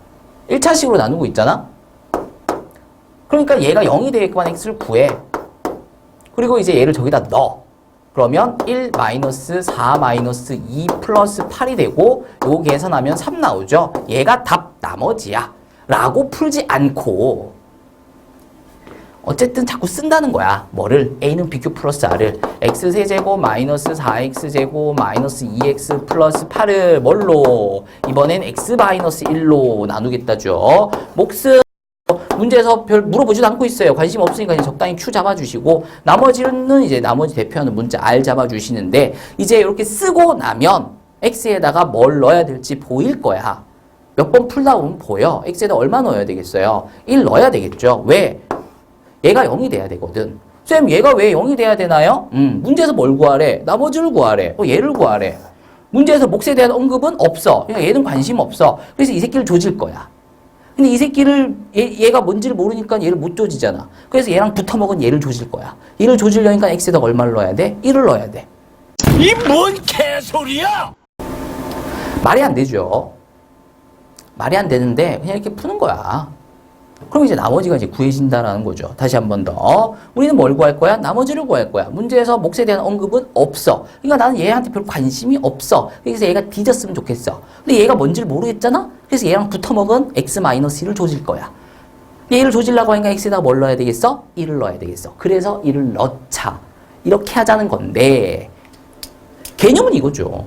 1차식으로 나누고 있잖아? 그러니까 얘가 0이 되게끔 한 x를 구해. 그리고 이제 얘를 저기다 넣어. 그러면 1 마이너스 4 마이너스 2 플러스 8이 되고 요거 계산하면 3 나오죠? 얘가 답 나머지야. 라고 풀지 않고 어쨌든 자꾸 쓴다는 거야. 뭐를? A는 BQ 플러스 R을 x세제곱 마이너스 4x제곱 마이너스 2x 플러스 8을 뭘로? 이번엔 x 마이너스 1로 나누겠다죠. 몫은 문제에서 별 물어보지도 않고 있어요. 관심 없으니까 그냥 적당히 Q 잡아주시고 나머지는 이제 나머지 대표하는 문자 R 잡아주시는데 이제 이렇게 쓰고 나면 X에다가 뭘 넣어야 될지 보일 거야. 몇 번 풀다 보면 보여. X에다 얼마 넣어야 되겠어요? 1 넣어야 되겠죠. 왜? 얘가 0이 돼야 되거든. 쌤, 얘가 왜 0이 돼야 되나요? 문제에서 뭘 구하래? 나머지를 구하래. 얘를 구하래. 문제에서 몫에 대한 언급은 없어. 그러니까 얘는 관심 없어. 그래서 이 새끼를 조질 거야. 근데 이 새끼를 얘가 뭔지를 모르니까 얘를 못 조지잖아. 그래서 얘랑 붙어먹은 얘를 조질 거야. 얘를 조지려니까 X에다 얼마를 넣어야 돼? 1을 넣어야 돼.
이 뭔 개소리야!
말이 안 되죠. 말이 안 되는데 그냥 이렇게 푸는 거야. 그럼 이제 나머지가 이제 구해진다라는 거죠. 다시 한 번 더. 우리는 뭘 구할 거야? 나머지를 구할 거야. 문제에서 몫에 대한 언급은 없어. 그러니까 나는 얘한테 별 관심이 없어. 그래서 얘가 뒤졌으면 좋겠어. 근데 얘가 뭔지를 모르겠잖아? 그래서 얘랑 붙어먹은 x-1을 조질 거야. 얘를 조질라고 하니까 x에다가 뭘 넣어야 되겠어? 1을 넣어야 되겠어. 그래서 1을 넣자. 이렇게 하자는 건데 개념은 이거죠.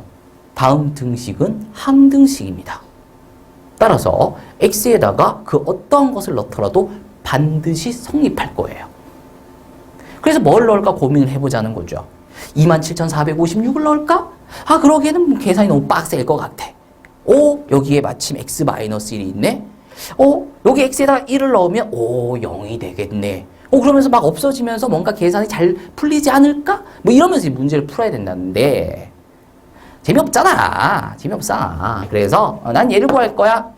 다음 등식은 항등식입니다. 따라서 x에다가 그 어떠한 것을 넣더라도 반드시 성립할 거예요. 그래서 뭘 넣을까 고민을 해보자는 거죠. 27,456을 넣을까? 아, 그러기에는 계산이 너무 빡셀 것 같아. 오, 여기에 마침 x-1이 있네? 여기 x에다가 1을 넣으면 0이 되겠네. 그러면서 막 없어지면서 뭔가 계산이 잘 풀리지 않을까? 뭐 이러면서 이 문제를 풀어야 된다는데 재미없잖아. 재미없어. 그래서 난 얘를 구할 거야.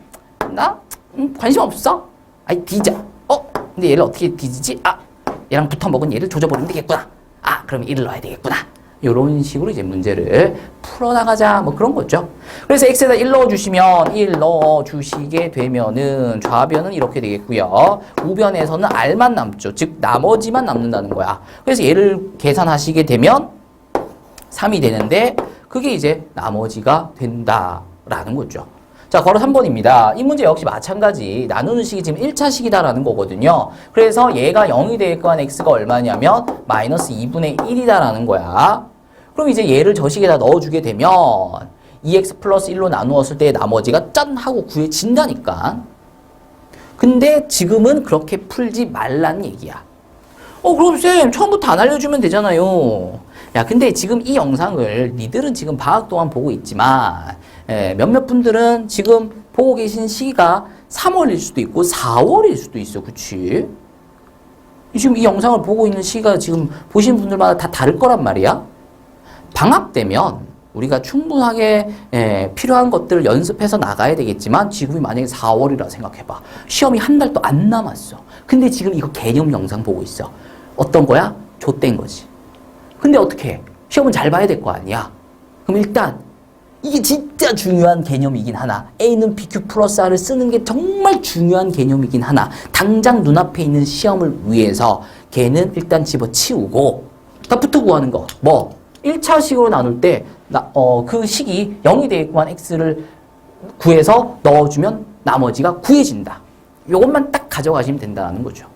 나 관심 없어. 아이 뒤져. 근데 얘를 어떻게 뒤지지? 얘랑 붙어 먹은 얘를 조져버리면 되겠구나. 그럼 1을 넣어야 되겠구나. 이런 식으로 이제 문제를 풀어나가자. 뭐 그런 거죠. 그래서 x에다 1 넣어주시면 1 넣어주시게 되면은 좌변은 이렇게 되겠고요. 우변에서는 r만 남죠. 즉 나머지만 남는다는 거야. 그래서 얘를 계산하시게 되면 3이 되는데 그게 이제 나머지가 된다라는 거죠. 자, 걸어 3번입니다. 이 문제 역시 마찬가지. 나누는 식이 지금 1차식이다라는 거거든요. 그래서 얘가 0이 되겠건 x가 얼마냐면 마이너스 2분의 1이다라는 거야. 그럼 이제 얘를 저 식에다 넣어주게 되면 2x 플러스 1로 나누었을 때 나머지가 짠! 하고 구해진다니까. 근데 지금은 그렇게 풀지 말란 얘기야. 그럼 쌤 처음부터 안 알려주면 되잖아요. 야, 근데 지금 이 영상을 니들은 지금 방학 동안 보고 있지만 몇몇 분들은 지금 보고 계신 시기가 3월일 수도 있고 4월일 수도 있어. 그치? 지금 이 영상을 보고 있는 시기가 지금 보시는 분들마다 다 다를 거란 말이야. 방학 되면 우리가 충분하게 필요한 것들을 연습해서 나가야 되겠지만 지금이 만약에 4월이라 생각해봐. 시험이 한 달도 안 남았어. 근데 지금 이거 개념 영상 보고 있어. 어떤 거야? 좆된 거지. 근데 어떻게 해? 시험은 잘 봐야 될 거 아니야. 그럼 일단 이게 진짜 중요한 개념이긴 하나. A는 BQ 플러스 R을 쓰는 게 정말 중요한 개념이긴 하나. 당장 눈앞에 있는 시험을 위해서 걔는 일단 집어치우고 답부터 구하는 거. 뭐? 1차식으로 나눌 때 그 식이 0이 되겠구만 x를 구해서 넣어주면 나머지가 구해진다. 이것만 딱 가져가시면 된다는 거죠.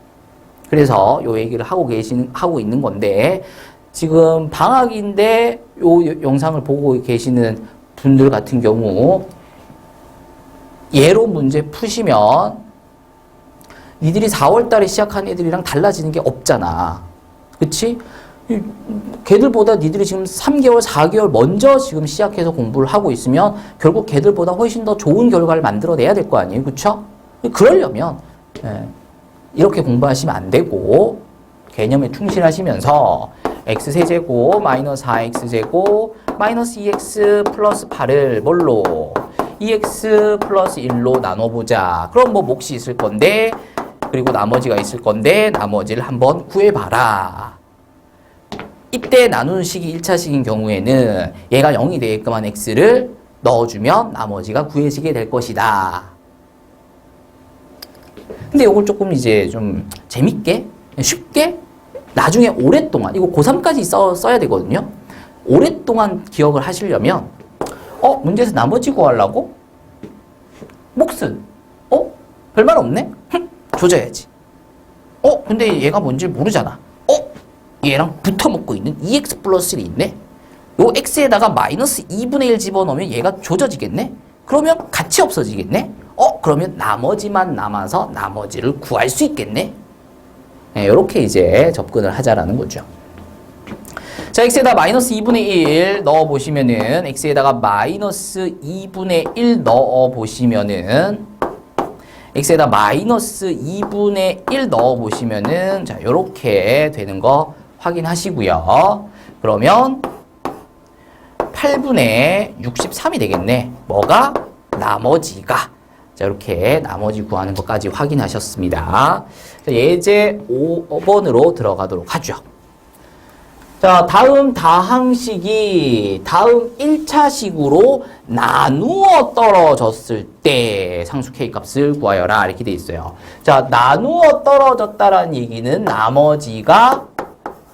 그래서 요 얘기를 하고 있는 건데 지금 방학인데 요 영상을 보고 계시는 분들 같은 경우 얘로 문제 푸시면 니들이 4월 달에 시작한 애들이랑 달라지는 게 없잖아. 그치? 걔들보다 니들이 지금 3개월, 4개월 먼저 지금 시작해서 공부를 하고 있으면 결국 걔들보다 훨씬 더 좋은 결과를 만들어내야 될 거 아니에요. 그쵸? 그러려면 이렇게 공부하시면 안 되고 개념에 충실하시면서 x세제곱 마이너스 4x제곱 마이너스 2x 플러스 8을 뭘로? 2x 플러스 1로 나눠보자. 그럼 뭐 몫이 있을 건데 그리고 나머지가 있을 건데 나머지를 한번 구해봐라. 이때 나누는 식이 1차식인 경우에는 얘가 0이 되게끔한 x를 넣어주면 나머지가 구해지게 될 것이다. 근데 이걸 조금 이제 좀 재밌게, 쉽게, 나중에 오랫동안, 이거 고3까지 써야 되거든요. 오랫동안 기억을 하시려면, 문제에서 나머지 구하려고? 몫은? 별말 없네? 조져야지. 근데 얘가 뭔지 모르잖아. 얘랑 붙어먹고 있는 2x 플러스 1이 있네? 요 x에다가 마이너스 2분의 1 집어넣으면 얘가 조져지겠네? 그러면 같이 없어지겠네? 그러면 나머지만 남아서 나머지를 구할 수 있겠네? 이렇게 이제 접근을 하자라는 거죠. 자, x에다 마이너스 2분의 1 넣어보시면은, x에다가 마이너스 2분의 1 넣어보시면은, x에다 마이너스 2분의 1 넣어보시면은, 자, 요렇게 되는 거 확인하시고요. 그러면 8분의 63이 되겠네. 뭐가? 나머지가. 자, 이렇게 나머지 구하는 것까지 확인하셨습니다. 자, 예제 5번으로 들어가도록 하죠. 자, 다음 다항식이 다음 1차식으로 나누어 떨어졌을 때 상수 K 값을 구하여라. 이렇게 돼 있어요. 자, 나누어 떨어졌다라는 얘기는 나머지가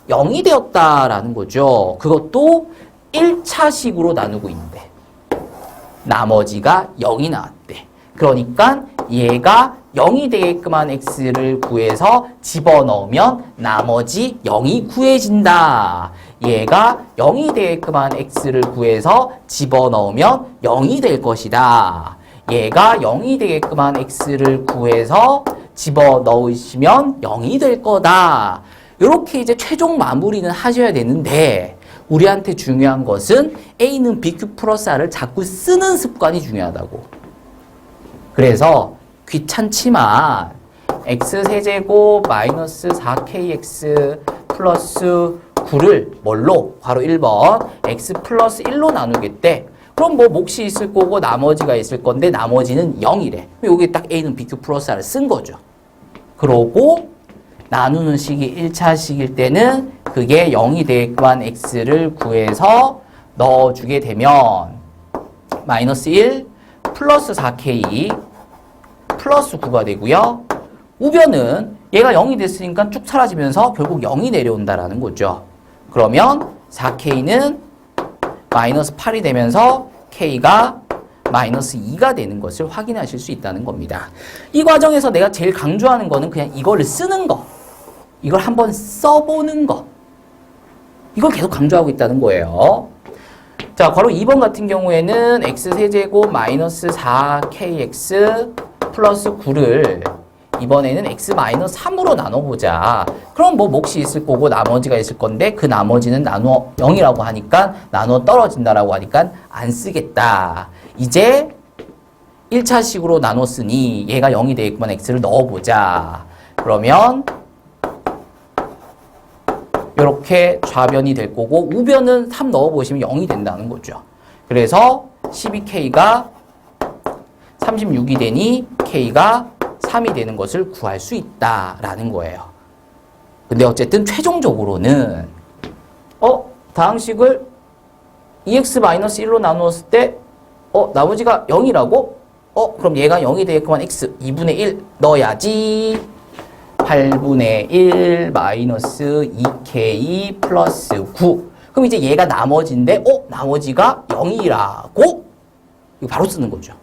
0이 되었다라는 거죠. 그것도 1차식으로 나누고 있는데 나머지가 0이 나왔대. 그러니까 얘가 0이 되게끔 한 x를 구해서 집어넣으면 나머지 0이 구해진다. 얘가 0이 되게끔 한 x를 구해서 집어넣으면 0이 될 것이다. 얘가 0이 되게끔 한 x를 구해서 집어넣으시면 0이 될 거다. 이렇게 이제 최종 마무리는 하셔야 되는데 우리한테 중요한 것은 A는 BQ 플러스 R을 자꾸 쓰는 습관이 중요하다고. 그래서 귀찮지만 x세제곱 마이너스 4kx 플러스 9를 뭘로? 바로 1번 x 플러스 1로 나누겠대. 그럼 뭐 몫이 있을 거고 나머지가 있을 건데 나머지는 0이래. 여기 딱 A는 BQ 플러스 R을 쓴 거죠. 그러고 나누는 식이 1차식일 때는 그게 0이 되게끔 한 x를 구해서 넣어주게 되면 마이너스 1 플러스 4k 플러스 9가 되고요. 우변은 얘가 0이 됐으니까 쭉 사라지면서 결국 0이 내려온다라는 거죠. 그러면 4k는 마이너스 8이 되면서 k가 마이너스 2가 되는 것을 확인하실 수 있다는 겁니다. 이 과정에서 내가 제일 강조하는 거는 그냥 이거를 쓰는 거. 이걸 한번 써보는 거. 이걸 계속 강조하고 있다는 거예요. 자, 바로 2번 같은 경우에는 x세제곱 마이너스 4kx 플러스 9를 이번에는 x 마이너스 3으로 나눠보자. 그럼 뭐 몫이 있을 거고 나머지가 있을 건데 그 나머지는 나누어 0이라고 하니까 나누어 떨어진다라고 하니까 안 쓰겠다. 이제 1차식으로 나눴으니 얘가 0이 되겠구만 x를 넣어보자. 그러면 이렇게 좌변이 될 거고 우변은 3 넣어보시면 0이 된다는 거죠. 그래서 12k가 36이 되니 k가 3이 되는 것을 구할 수 있다라는 거예요. 근데 어쨌든 최종적으로는 다항식을 2x-1로 나누었을 때 나머지가 0이라고? 그럼 얘가 0이 되겠구만 x 2분의 1 넣어야지. 8분의 1 마이너스 2k 플러스 9. 그럼 이제 얘가 나머지인데 나머지가 0이라고? 이거 바로 쓰는 거죠.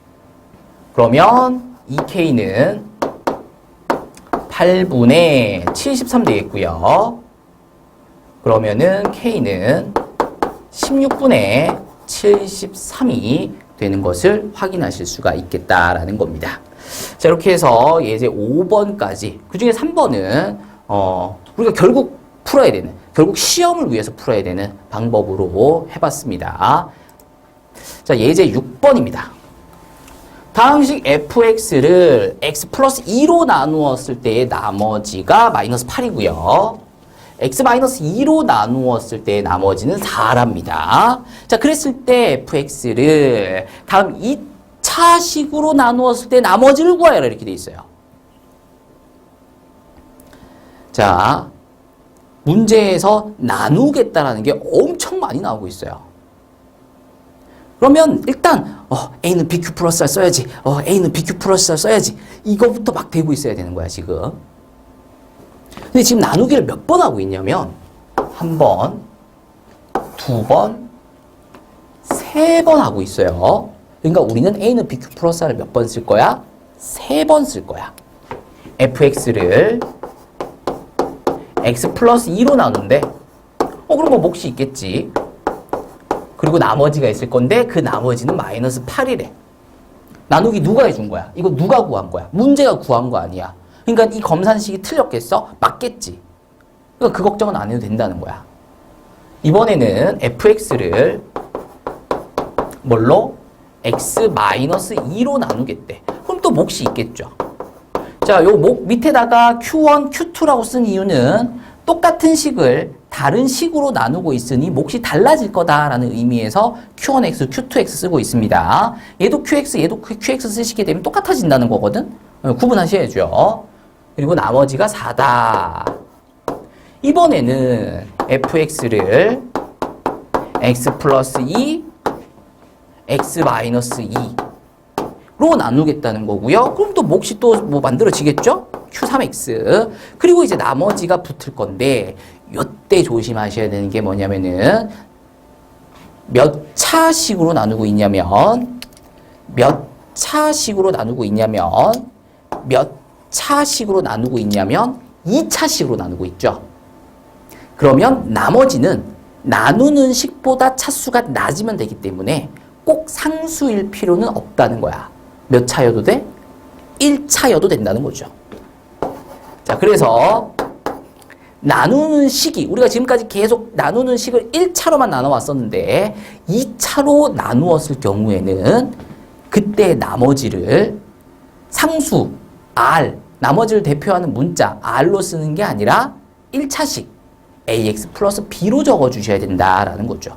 그러면 2k는 8분의 73 되겠고요. 그러면은 k는 16분의 73이 되는 것을 확인하실 수가 있겠다라는 겁니다. 자, 이렇게 해서 이제 5번까지, 그 중에 3번은, 우리가 결국 풀어야 되는, 결국 시험을 위해서 풀어야 되는 방법으로 해봤습니다. 자, 예제 6번입니다. 다항식 fx를 x 플러스 2로 나누었을 때의 나머지가 마이너스 8이고요. x 마이너스 2로 나누었을 때의 나머지는 4랍니다. 자, 그랬을 때 fx를 다음 2차식으로 나누었을 때 나머지를 구하여라 이렇게 돼 있어요. 자, 문제에서 나누겠다라는 게 엄청 많이 나오고 있어요. 그러면 일단 A는 BQ 플러스 R 써야지. A는 BQ 플러스 R 써야지. 이거부터 막 되고 있어야 되는 거야 지금. 근데 지금 나누기를 몇 번 하고 있냐면 1번, 2번, 3번 하고 있어요. 그러니까 우리는 A는 BQ 플러스 R을 몇 번 쓸 거야? 3번 쓸 거야. fx를 x 플러스 2로 나누는데 그럼 뭐 몫이 있겠지. 그리고 나머지가 있을 건데 그 나머지는 마이너스 8이래. 나누기 누가 해준 거야? 이거 누가 구한 거야? 문제가 구한 거 아니야. 그러니까 이 검산식이 틀렸겠어? 맞겠지. 그러니까 그 걱정은 안 해도 된다는 거야. 이번에는 fx를 뭘로? x-2로 나누겠대. 그럼 또 몫이 있겠죠. 자, 요 밑에다가 q1, q2라고 쓴 이유는 똑같은 식을 다른 식으로 나누고 있으니 몫이 달라질 거다라는 의미에서 q1x, q2x 쓰고 있습니다. 얘도 qx, 얘도 qx 쓰시게 되면 똑같아진다는 거거든. 구분하셔야죠. 그리고 나머지가 4다. 이번에는 fx를 x 플러스 2, x 마이너스 2로 나누겠다는 거고요. 그럼 또 몫이 또 뭐 만들어지겠죠? q3x. 그리고 이제 나머지가 붙을 건데 이때 조심하셔야 되는 게 뭐냐면은 몇 차식으로 나누고 있냐면 몇 차식으로 나누고 있냐면 2차식으로 나누고 있죠. 그러면 나머지는 나누는 식보다 차수가 낮으면 되기 때문에 꼭 상수일 필요는 없다는 거야. 몇 차여도 돼? 1차여도 된다는 거죠. 자, 그래서 나누는 식이 우리가 지금까지 계속 나누는 식을 1차로만 나눠왔었는데 2차로 나누었을 경우에는 그때 나머지를 상수 R, 나머지를 대표하는 문자 R로 쓰는 게 아니라 1차식 AX 플러스 B로 적어주셔야 된다라는 거죠.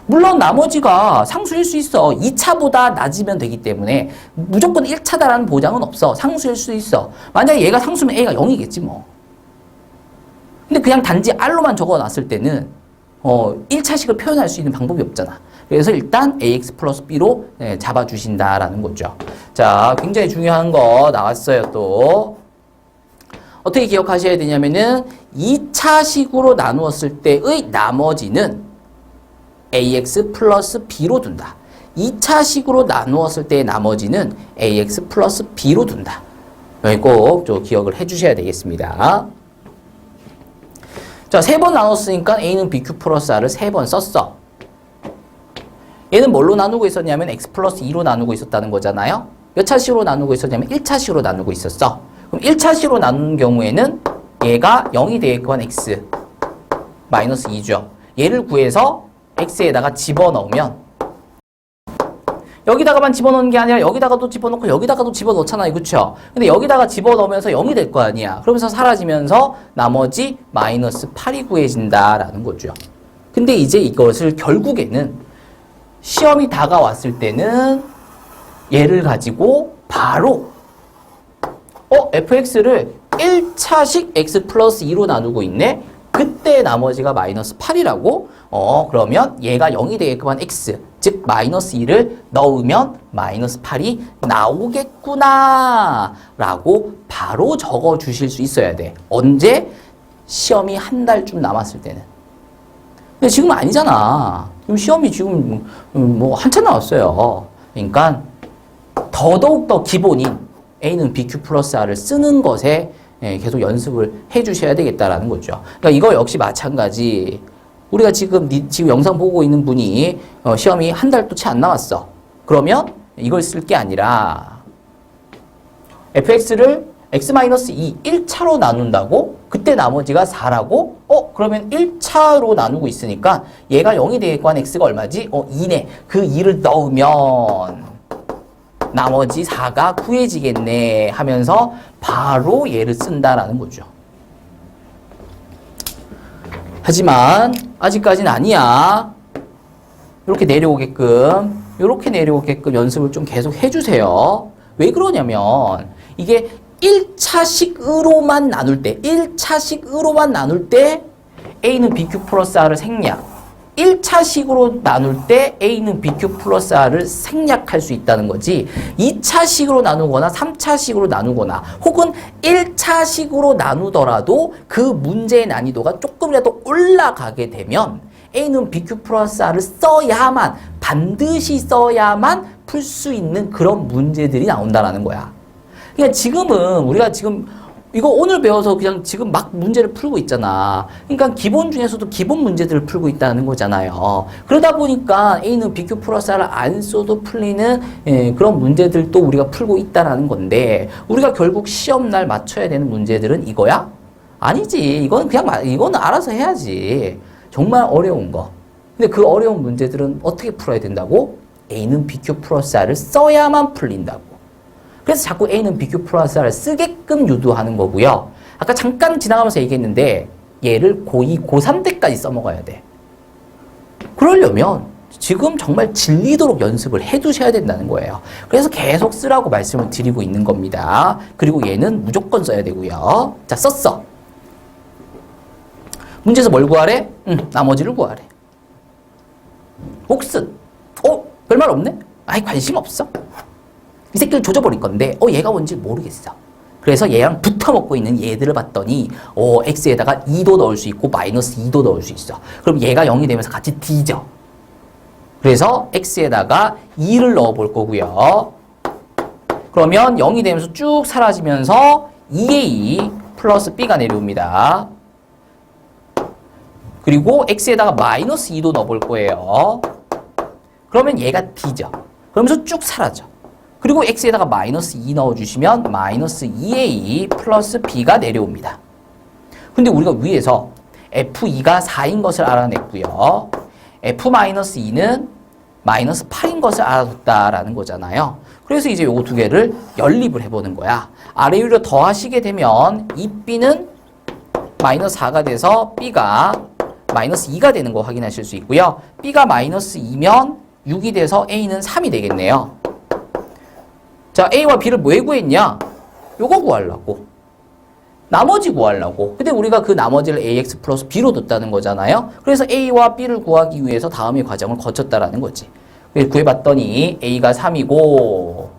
물론 나머지가 상수일 수 있어. 2차보다 낮으면 되기 때문에 무조건 1차다라는 보장은 없어. 상수일 수 있어. 만약에 얘가 상수면 A가 0이겠지 뭐. 근데 그냥 단지 R로만 적어놨을 때는 1차식을 표현할 수 있는 방법이 없잖아. 그래서 일단 AX 플러스 B로 잡아주신다라는 거죠. 자, 굉장히 중요한 거 나왔어요 또. 어떻게 기억하셔야 되냐면은 2차식으로 나누었을 때의 나머지는 AX 플러스 B로 둔다. 2차식으로 나누었을 때의 나머지는 AX 플러스 B로 둔다. 꼭 좀 기억을 해주셔야 되겠습니다. 자, 3번 나눴으니까 A는 BQ 플러스 R을 3번 썼어. 얘는 뭘로 나누고 있었냐면 X 플러스 2로 나누고 있었다는 거잖아요. 몇 차식으로 나누고 있었냐면 1차식으로 나누고 있었어. 그럼 1차식으로 나누는 경우에는 얘가 0이 되겠건 X 마이너스 2죠. 얘를 구해서 X에다가 집어넣으면 여기다가만 집어넣는 게 아니라 여기다가도 집어넣고 여기다가도 집어넣잖아요. 그쵸? 근데 여기다가 집어넣으면서 0이 될 거 아니야. 그러면서 사라지면서 나머지 마이너스 8이 구해진다라는 거죠. 근데 이제 이것을 결국에는 시험이 다가왔을 때는 얘를 가지고 바로 fx를 1차식 x 플러스 2로 나누고 있네? 그때 나머지가 마이너스 8이라고? 그러면 얘가 0이 되겠구만 x, 즉 마이너스 2를 넣으면 마이너스 8이 나오겠구나 라고 바로 적어 주실 수 있어야 돼. 언제? 시험이 한 달쯤 남았을 때는. 근데 지금은 아니잖아. 지금 시험이 지금 뭐 한참 남았어요. 그러니까 더더욱 더 기본인 A는 BQ 플러스 R을 쓰는 것에 계속 연습을 해 주셔야 되겠다라는 거죠. 그러니까 이거 역시 마찬가지. 우리가 지금 영상 보고 있는 분이 시험이 한 달도 채 안 남았어. 그러면 이걸 쓸 게 아니라 fx를 x-2 1차로 나눈다고? 그때 나머지가 4라고? 그러면 1차로 나누고 있으니까 얘가 0이 되겠고 x가 얼마지? 2네. 그 2를 넣으면 나머지 4가 구해지겠네 하면서 바로 얘를 쓴다라는 거죠. 하지만 아직까지는 아니야. 이렇게 내려오게끔 연습을 좀 계속 해주세요. 왜 그러냐면 이게 1차식으로만 나눌 때 A는 BQ 플러스 R을 생략. 1차식으로 나눌 때 A는 BQ 플러스 R을 생략할 수 있다는 거지. 2차식으로 나누거나 3차식으로 나누거나 혹은 1차식으로 나누더라도 그 문제의 난이도가 조금이라도 올라가게 되면 A는 BQ 플러스 R을 반드시 써야만 풀 수 있는 그런 문제들이 나온다라는 거야. 그러니까 지금은 우리가 지금 이거 오늘 배워서 그냥 지금 막 문제를 풀고 있잖아. 그러니까 기본 중에서도 기본 문제들을 풀고 있다는 거잖아요. 그러다 보니까 A는 BQ 플러스 R을 안 써도 풀리는 그런 문제들도 우리가 풀고 있다는 건데 우리가 결국 시험날 맞춰야 되는 문제들은 이거야? 아니지. 이거는 알아서 해야지. 정말 어려운 거. 근데 그 어려운 문제들은 어떻게 풀어야 된다고? A는 BQ 플러스 R을 써야만 풀린다고. 그래서 자꾸 A는 BQ 플러스 R을 쓰게끔 유도하는 거고요. 아까 잠깐 지나가면서 얘기했는데 얘를 고2, 고3 때까지 써먹어야 돼. 그러려면 지금 정말 질리도록 연습을 해두셔야 된다는 거예요. 그래서 계속 쓰라고 말씀을 드리고 있는 겁니다. 그리고 얘는 무조건 써야 되고요. 자, 썼어. 문제에서 뭘 구하래? 나머지를 구하래. 옥슨. 별말 없네? 관심 없어. 이 새끼를 조져버릴 건데 얘가 뭔지 모르겠어. 그래서 얘랑 붙어먹고 있는 얘들을 봤더니 x에다가 2도 넣을 수 있고 마이너스 2도 넣을 수 있어. 그럼 얘가 0이 되면서 같이 뒤져. 그래서 x에다가 2를 넣어볼 거고요. 그러면 0이 되면서 쭉 사라지면서 2a 플러스 b가 내려옵니다. 그리고 x에다가 마이너스 2도 넣어볼 거예요. 그러면 얘가 b죠. 그러면서 쭉 사라져. 그리고 x에다가 마이너스 2 넣어주시면 마이너스 2a 플러스 b가 내려옵니다. 근데 우리가 위에서 f2가 4인 것을 알아냈고요. f-2는 마이너스 8인 것을 알아뒀다라는 거잖아요. 그래서 이제 요거 두 개를 연립을 해보는 거야. 아래 위로 더하시게 되면 이 b는 마이너스 4가 돼서 b가 마이너스 2가 되는 거 확인하실 수 있고요. b가 마이너스 2면 6이 돼서 a는 3이 되겠네요. 자, a와 b를 왜 구했냐? 요거 구하려고. 나머지 구하려고. 근데 우리가 그 나머지를 ax 플러스 b로 뒀다는 거잖아요. 그래서 a와 b를 구하기 위해서 다음의 과정을 거쳤다라는 거지. 구해봤더니 a가 3이고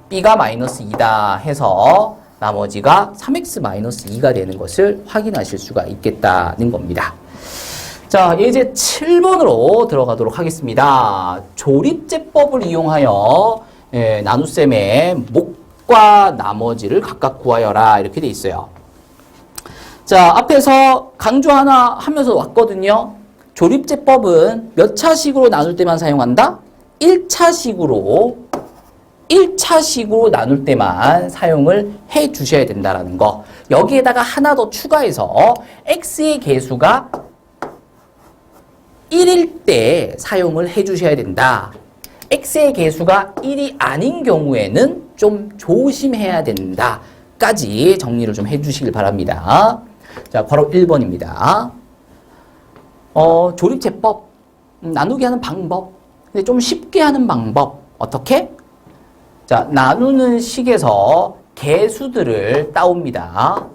b가 마이너스 2다 해서 나머지가 3x-2가 되는 것을 확인하실 수가 있겠다는 겁니다. 자, 예제 7번으로 들어가도록 하겠습니다. 조립제법을 이용하여 나눗셈의 목과 나머지를 각각 구하여라 이렇게 돼 있어요. 자, 앞에서 강조 하나 하면서 왔거든요. 조립제법은 몇 차식으로 나눌 때만 사용한다? 1차식으로 나눌 때만 사용을 해 주셔야 된다라는 거. 여기에다가 하나 더 추가해서 x의 개수가 1일 때 사용을 해 주셔야 된다. x의 개수가 1이 아닌 경우에는 좀 조심해야 된다. 까지 정리를 좀 해 주시길 바랍니다. 자, 바로 1번입니다. 조립제법, 나누기 하는 방법. 근데 좀 쉽게 하는 방법. 어떻게? 자, 나누는 식에서 개수들을 따옵니다.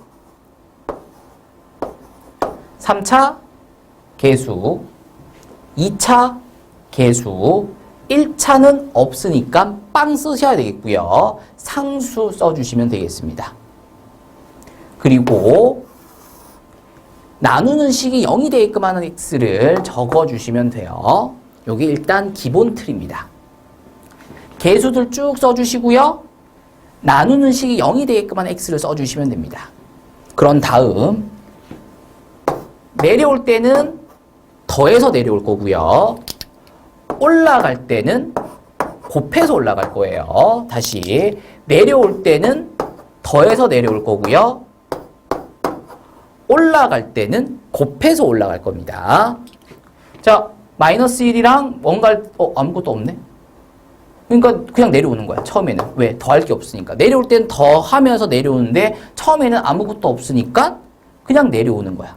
3차 개수, 2차 개수, 1차는 없으니까 빵 쓰셔야 되겠고요. 상수 써주시면 되겠습니다. 그리고 나누는 식이 0이 되게끔 하는 x를 적어주시면 돼요. 여기 일단 기본 틀입니다. 개수들 쭉 써주시고요. 나누는 식이 0이 되게끔 하는 x를 써주시면 됩니다. 그런 다음 내려올 때는 더해서 내려올 거고요. 올라갈 때는 곱해서 올라갈 거예요. 다시 내려올 때는 더해서 내려올 거고요. 올라갈 때는 곱해서 올라갈 겁니다. 자, 마이너스 1이랑 뭔가 아무것도 없네. 그러니까 그냥 내려오는 거야. 처음에는. 왜? 더할 게 없으니까. 내려올 때는 더하면서 내려오는데 처음에는 아무것도 없으니까 그냥 내려오는 거야.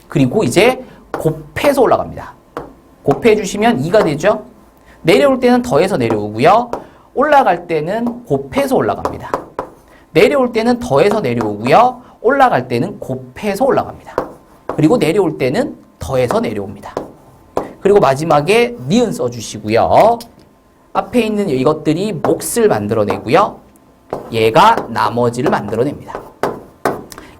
그리고 이제 곱해서 올라갑니다. 곱해 주시면 2가 되죠. 내려올 때는 더해서 내려오고요. 올라갈 때는 곱해서 올라갑니다. 내려올 때는 더해서 내려오고요. 올라갈 때는 곱해서 올라갑니다. 그리고 내려올 때는 더해서 내려옵니다. 그리고 마지막에 니은 써주시고요. 앞에 있는 이것들이 몫을 만들어내고요. 얘가 나머지를 만들어냅니다.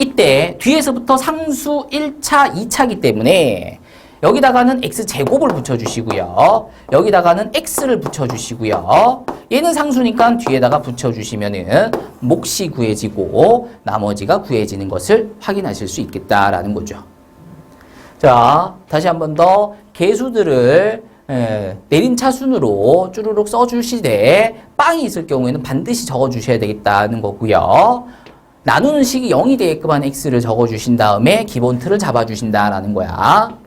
이때 뒤에서부터 상수 1차, 2차이기 때문에 여기다가는 x제곱을 붙여주시고요. 여기다가는 x를 붙여주시고요. 얘는 상수니까 뒤에다가 붙여주시면은 몫이 구해지고 나머지가 구해지는 것을 확인하실 수 있겠다라는 거죠. 자, 다시 한 번 더 개수들을 내림차순으로 쭈루룩 써주시되 빵이 있을 경우에는 반드시 적어주셔야 되겠다는 거고요. 나누는 식이 0이 되게끔 한 x를 적어주신 다음에 기본 틀을 잡아주신다라는 거야.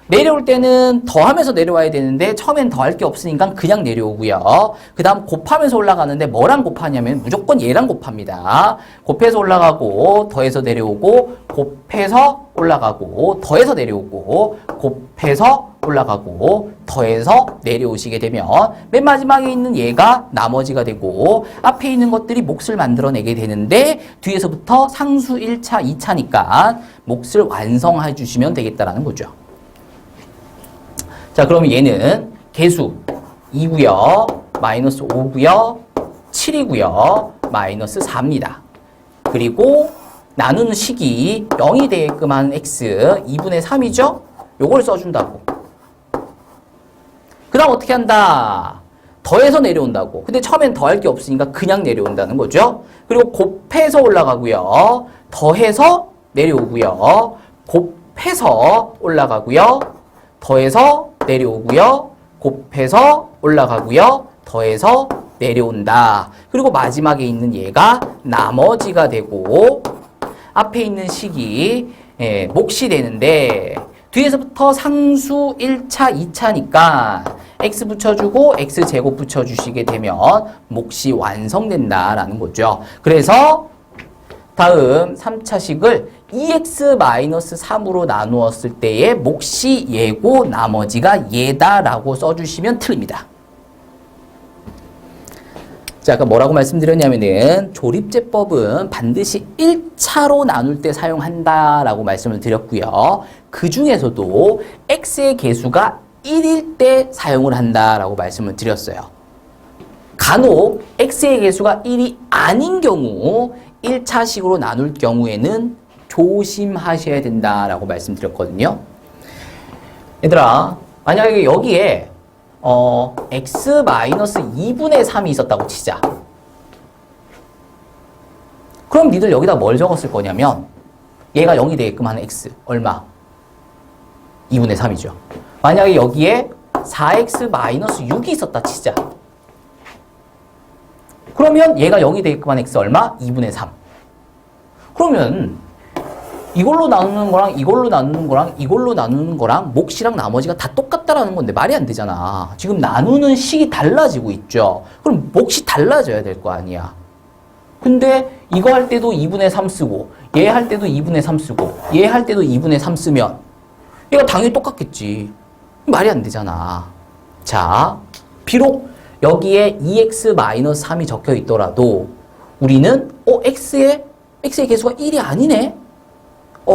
내려올 때는 더하면서 내려와야 되는데 처음엔 더할 게 없으니까 그냥 내려오고요. 그 다음 곱하면서 올라가는데 뭐랑 곱하냐면 무조건 얘랑 곱합니다. 곱해서 올라가고 더해서 내려오고 곱해서 올라가고 더해서 내려오고 곱해서 올라가고 더해서 내려오시게 되면 맨 마지막에 있는 얘가 나머지가 되고 앞에 있는 것들이 몫을 만들어내게 되는데 뒤에서부터 상수 1차, 2차니까 몫을 완성해 주시면 되겠다라는 거죠. 자, 그러면 얘는 개수 2고요. 마이너스 5고요. 7이고요. 마이너스 4입니다. 그리고 나누는 식이 0이 되게끔 한 x 2분의 3이죠? 요걸 써준다고. 그 다음 어떻게 한다? 더해서 내려온다고. 근데 처음엔 더할 게 없으니까 그냥 내려온다는 거죠. 그리고 곱해서 올라가고요. 더해서 내려오고요. 곱해서 올라가고요. 더해서 내려오고요. 곱해서 올라가고요. 더해서 내려온다. 그리고 마지막에 있는 얘가 나머지가 되고 앞에 있는 식이 몫이 되는데 뒤에서부터 상수 1차, 2차니까 x 붙여주고 x제곱 붙여주시게 되면 몫이 완성된다라는 거죠. 그래서 다음 3차식을 2x-3으로 나누었을 때의 몫이 얘고 나머지가 얘다라고 써주시면 틀립니다. 자, 아까 뭐라고 말씀드렸냐면은 조립제법은 반드시 1차로 나눌 때 사용한다라고 말씀을 드렸고요. 그 중에서도 x의 개수가 1일 때 사용을 한다라고 말씀을 드렸어요. 간혹 x의 개수가 1이 아닌 경우 1차식으로 나눌 경우에는 조심하셔야 된다라고 말씀드렸거든요. 얘들아, 만약에 여기에 x-2분의 3이 있었다고 치자. 그럼 니들 여기다 뭘 적었을 거냐면 얘가 0이 되게끔 하는 x 얼마? 2분의 3이죠. 만약에 여기에 4x-6이 있었다 치자. 그러면 얘가 0이 되게끔 하는 x 얼마? 2분의 3. 그러면 이걸로 나누는 거랑 이걸로 나누는 거랑 이걸로 나누는 거랑 몫이랑 나머지가 다 똑같다라는 건데 말이 안 되잖아. 지금 나누는 식이 달라지고 있죠. 그럼 몫이 달라져야 될 거 아니야. 근데 이거 할 때도 2분의 3 쓰고 얘 할 때도 2분의 3 쓰고 얘 할 때도 2분의 3 쓰면 얘가 당연히 똑같겠지. 말이 안 되잖아. 자, 비록 여기에 2x-3이 적혀 있더라도 우리는 x의 개수가 1이 아니네.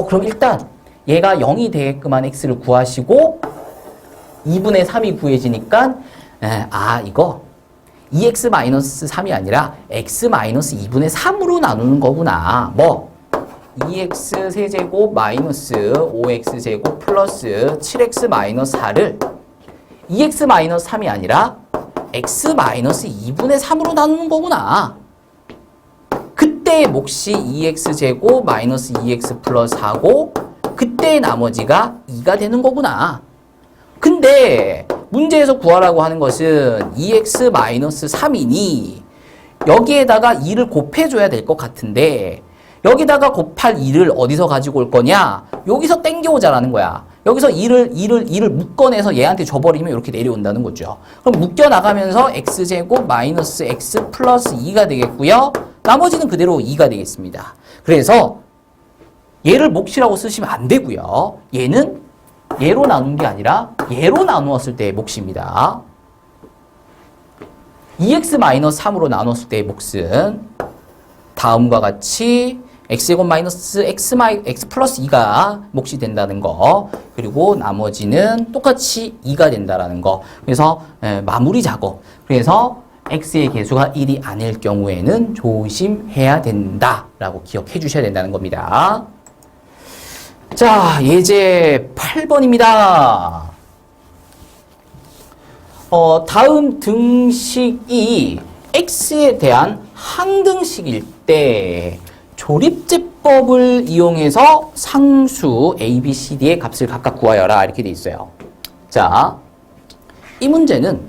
그럼 일단 얘가 0이 되게끔 한 x를 구하시고 2분의 3이 구해지니까 이거 2x-3이 아니라 x-2분의 3으로 나누는 거구나. 2x 세제곱 마이너스 5x 제곱 플러스 7x 4를 2x-3이 아니라 x-2분의 3으로 나누는 거구나. 그때의 몫이 2x 제곱 마이너스 2x 플러스 4고 그때의 나머지가 2가 되는 거구나. 근데 문제에서 구하라고 하는 것은 2x-3이니 여기에다가 2를 곱해줘야 될 것 같은데 여기다가 곱할 2를 어디서 가지고 올 거냐? 여기서 땡겨오자라는 거야. 여기서 2를 묶어내서 얘한테 줘버리면 이렇게 내려온다는 거죠. 그럼 묶여나가면서 x제곱 마이너스 x 플러스 2가 되겠고요. 나머지는 그대로 2가 되겠습니다. 그래서 얘를 몫이라고 쓰시면 안 되고요. 얘는 얘로 나눈 게 아니라 얘로 나누었을 때의 몫입니다. 2x-3으로 나눴을 때의 몫은 다음과 같이 x제곱 마이너스 x 플러스 2가 몫이 된다는 거, 그리고 나머지는 똑같이 2가 된다는 거. 그래서 마무리 작업. 그래서 x의 개수가 1이 아닐 경우에는 조심해야 된다라고 기억해 주셔야 된다는 겁니다. 자, 예제 8번입니다. 다음 등식이 x에 대한 항등식일 때 조립제법을 이용해서 상수 a, b, c, d의 값을 각각 구하여라 이렇게 돼 있어요. 자, 이 문제는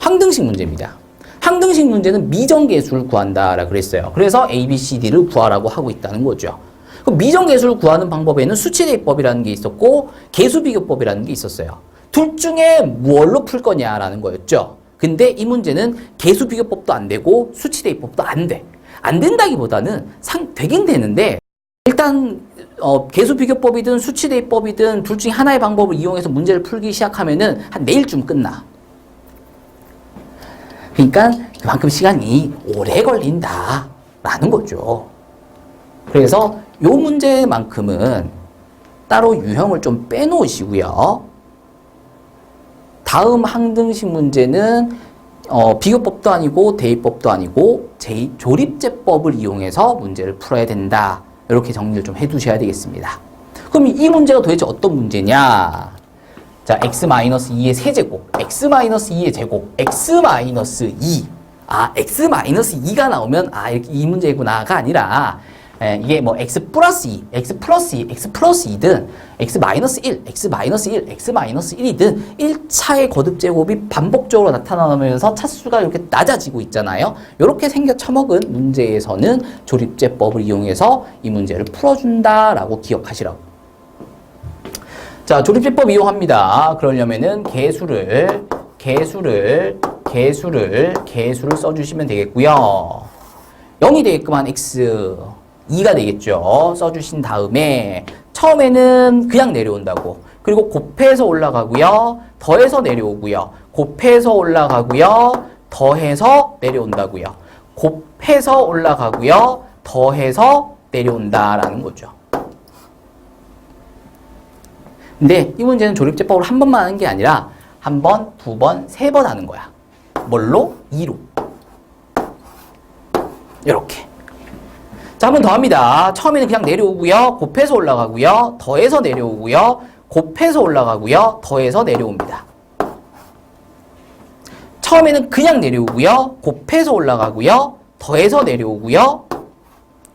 항등식 문제입니다. 항등식 문제는 미정계수를 구한다라고 그랬어요. 그래서 a, b, c, d를 구하라고 하고 있다는 거죠. 그럼 미정계수를 구하는 방법에는 수치대입법이라는 게 있었고 계수비교법이라는 게 있었어요. 둘 중에 뭘로 풀 거냐라는 거였죠. 근데 이 문제는 계수비교법도 안 되고 수치대입법도 안 돼. 안 된다기보다는 되긴 되는데 일단 계수비교법이든 수치대입법이든 둘 중에 하나의 방법을 이용해서 문제를 풀기 시작하면은 한 내일쯤 끝나. 그러니까 그만큼 시간이 오래 걸린다라는 거죠. 그래서 이 문제만큼은 따로 유형을 좀 빼놓으시고요. 다음 항등식 문제는 비교법도 아니고 대입법도 아니고 조립제법을 이용해서 문제를 풀어야 된다. 이렇게 정리를 좀 해두셔야 되겠습니다. 그럼 이 문제가 도대체 어떤 문제냐? 자, x-2의 세제곱, x-2의 제곱, x-2. 아, x-2가 나오면, 아, 이렇게 이 문제구나가 아니라, 이게 뭐 x 플러스 2, x 플러스 2, x 플러스 2든, x 마이너스 1, x 마이너스 1, x 마이너스 1이든 1차의 거듭 제곱이 반복적으로 나타나면서 차수가 이렇게 낮아지고 있잖아요. 이렇게 생겨 처먹은 문제에서는 조립제법을 이용해서 이 문제를 풀어준다라고 기억하시라고. 자, 조립제법 이용합니다. 그러려면은 개수를 써주시면 되겠고요. 0이 되게끔 한 x, 2가 되겠죠. 써주신 다음에 처음에는 그냥 내려온다고. 그리고 곱해서 올라가고요. 더해서 내려오고요. 곱해서 올라가고요. 더해서 내려온다고요. 곱해서 올라가고요. 더해서 내려온다라는 거죠. 근데 이 문제는 조립제법으로 한 번만 하는 게 아니라 한 번, 두 번, 세 번 하는 거야. 뭘로? 2로. 이렇게. 자, 한 번 더 합니다. 처음에는 그냥 내려오고요. 곱해서 올라가고요. 더해서 내려오고요. 곱해서 올라가고요. 더해서 내려옵니다. 처음에는 그냥 내려오고요. 곱해서 올라가고요. 더해서 내려오고요.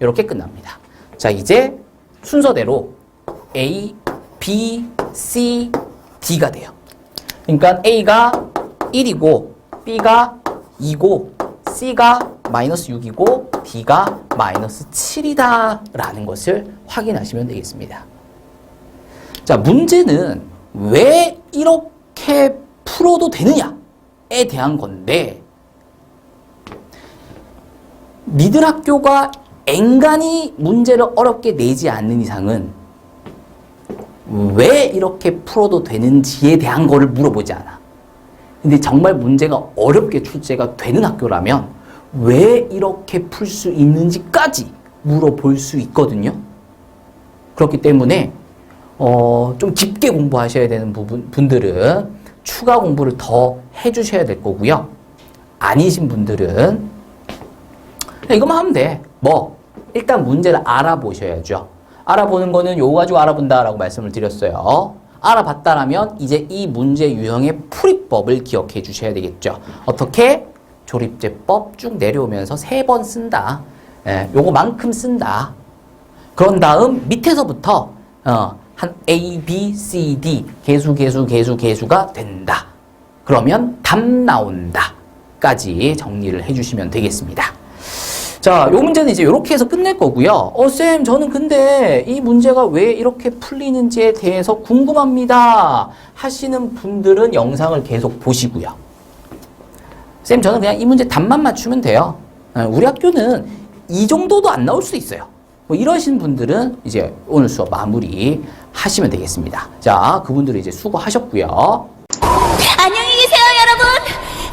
이렇게 끝납니다. 자, 이제 순서대로 A, B, C, D가 돼요. 그러니까 A가 1이고 B가 2고 C가 마이너스 6이고 D가 마이너스 7이다 라는 것을 확인하시면 되겠습니다. 자, 문제는 왜 이렇게 풀어도 되느냐에 대한 건데, 니들 학교가 앵간히 문제를 어렵게 내지 않는 이상은 왜 이렇게 풀어도 되는지에 대한 거를 물어보지 않아. 근데 정말 문제가 어렵게 출제가 되는 학교라면 왜 이렇게 풀 수 있는지까지 물어볼 수 있거든요. 그렇기 때문에 좀 깊게 공부하셔야 되는 분들은 추가 공부를 더 해주셔야 될 거고요. 아니신 분들은 이것만 하면 돼. 일단 문제를 알아보셔야죠. 알아보는 거는 요거 가지고 알아본다라고 말씀을 드렸어요. 알아봤다라면 이제 이 문제 유형의 풀이법을 기억해 주셔야 되겠죠. 어떻게? 조립제법 쭉 내려오면서 3번 쓴다. 요거만큼 쓴다. 그런 다음 밑에서부터 한 A, B, C, D 개수가 된다. 그러면 답 나온다. 까지 정리를 해주시면 되겠습니다. 자, 요 문제는 이제 이렇게 해서 끝낼 거고요. 쌤, 저는 근데 이 문제가 왜 이렇게 풀리는지에 대해서 궁금합니다 하시는 분들은 영상을 계속 보시고요. 쌤, 저는 그냥 이 문제 답만 맞추면 돼요. 우리 학교는 이 정도도 안 나올 수 있어요. 이러신 분들은 이제 오늘 수업 마무리 하시면 되겠습니다. 자, 그분들은 이제 수고하셨고요.
안녕히 계세요, 여러분.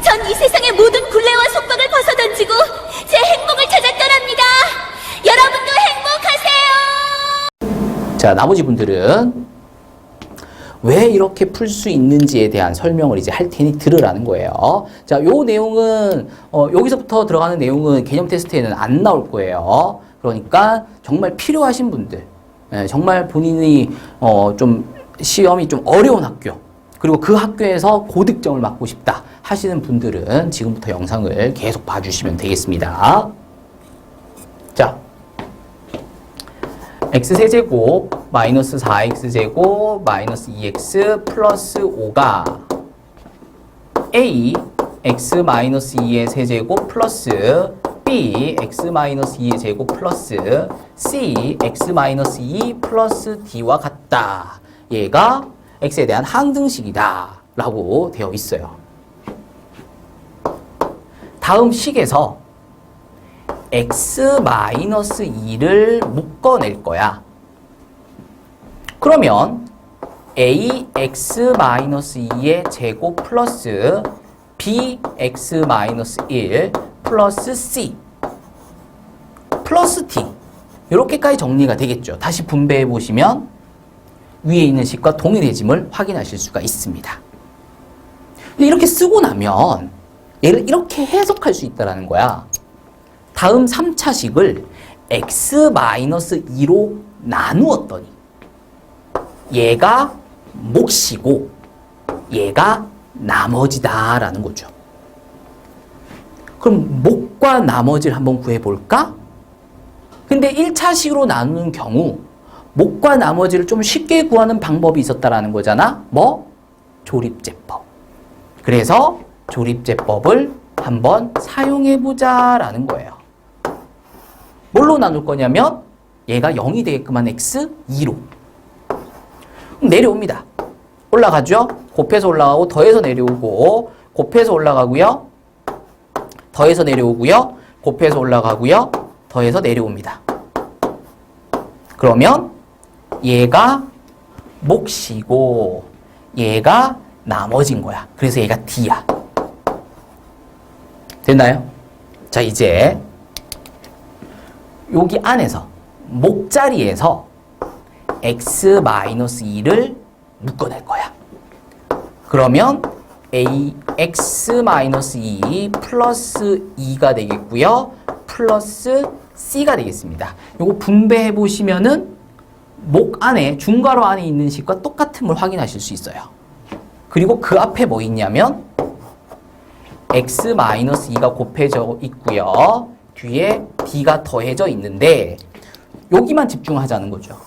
전 이 세상의 모든 굴레와 속박을 벗어던지고 제 행복을 찾아 떠납니다. 여러분도 행복하세요.
자, 나머지 분들은 왜 이렇게 풀 수 있는지에 대한 설명을 이제 할 테니 들으라는 거예요. 자, 요 내용은 여기서부터 들어가는 내용은 개념 테스트에는 안 나올 거예요. 그러니까 정말 필요하신 분들, 정말 본인이 좀 시험이 좀 어려운 학교, 그리고 그 학교에서 고득점을 맞고 싶다 하시는 분들은 지금부터 영상을 계속 봐주시면 되겠습니다. 자, x세제곱 마이너스 4x제곱 마이너스 2x 플러스 5가 a x 마이너스 2의 세제곱 플러스 b x 마이너스 2의 제곱 플러스 c x 마이너스 2 플러스 d와 같다. 얘가 x에 대한 항등식이다 라고 되어 있어요. 다음 식에서 x-2를 묶어낼 거야. 그러면 ax-2의 제곱 플러스 bx-1 플러스 c 플러스 d 이렇게까지 정리가 되겠죠. 다시 분배해 보시면 위에 있는 식과 동일해짐을 확인하실 수가 있습니다. 이렇게 쓰고 나면 얘를 이렇게 해석할 수 있다는 거야. 다음 3차식을 x-2로 나누었더니 얘가 몫이고 얘가 나머지다라는 거죠. 그럼 목과 나머지를 한번 구해볼까? 근데 1차식으로 나누는 경우 목과 나머지를 좀 쉽게 구하는 방법이 있었다라는 거잖아. 뭐? 조립제법. 그래서 조립제법을 한번 사용해보자라는 거예요. 뭘로 나눌 거냐면 얘가 0이 되게끔 한 x 2로 내려옵니다. 올라가죠? 곱해서 올라가고 더해서 내려오고 곱해서 올라가고요. 더해서 내려오고요. 곱해서 올라가고요. 더해서 내려옵니다. 그러면 얘가 몫이고 얘가 나머지인 거야. 그래서 얘가 D야. 됐나요? 자, 이제 여기 안에서 목 자리에서 x-2를 묶어낼 거야. 그러면 ax-2 플러스 2가 되겠고요. 플러스 c가 되겠습니다. 요거 분배해 보시면은 목 안에 중괄호 안에 있는 식과 똑같은 걸 확인하실 수 있어요. 그리고 그 앞에 뭐 있냐면 x-2가 곱해져 있고요. 뒤에 d가 더해져 있는데 여기만 집중하자는 거죠.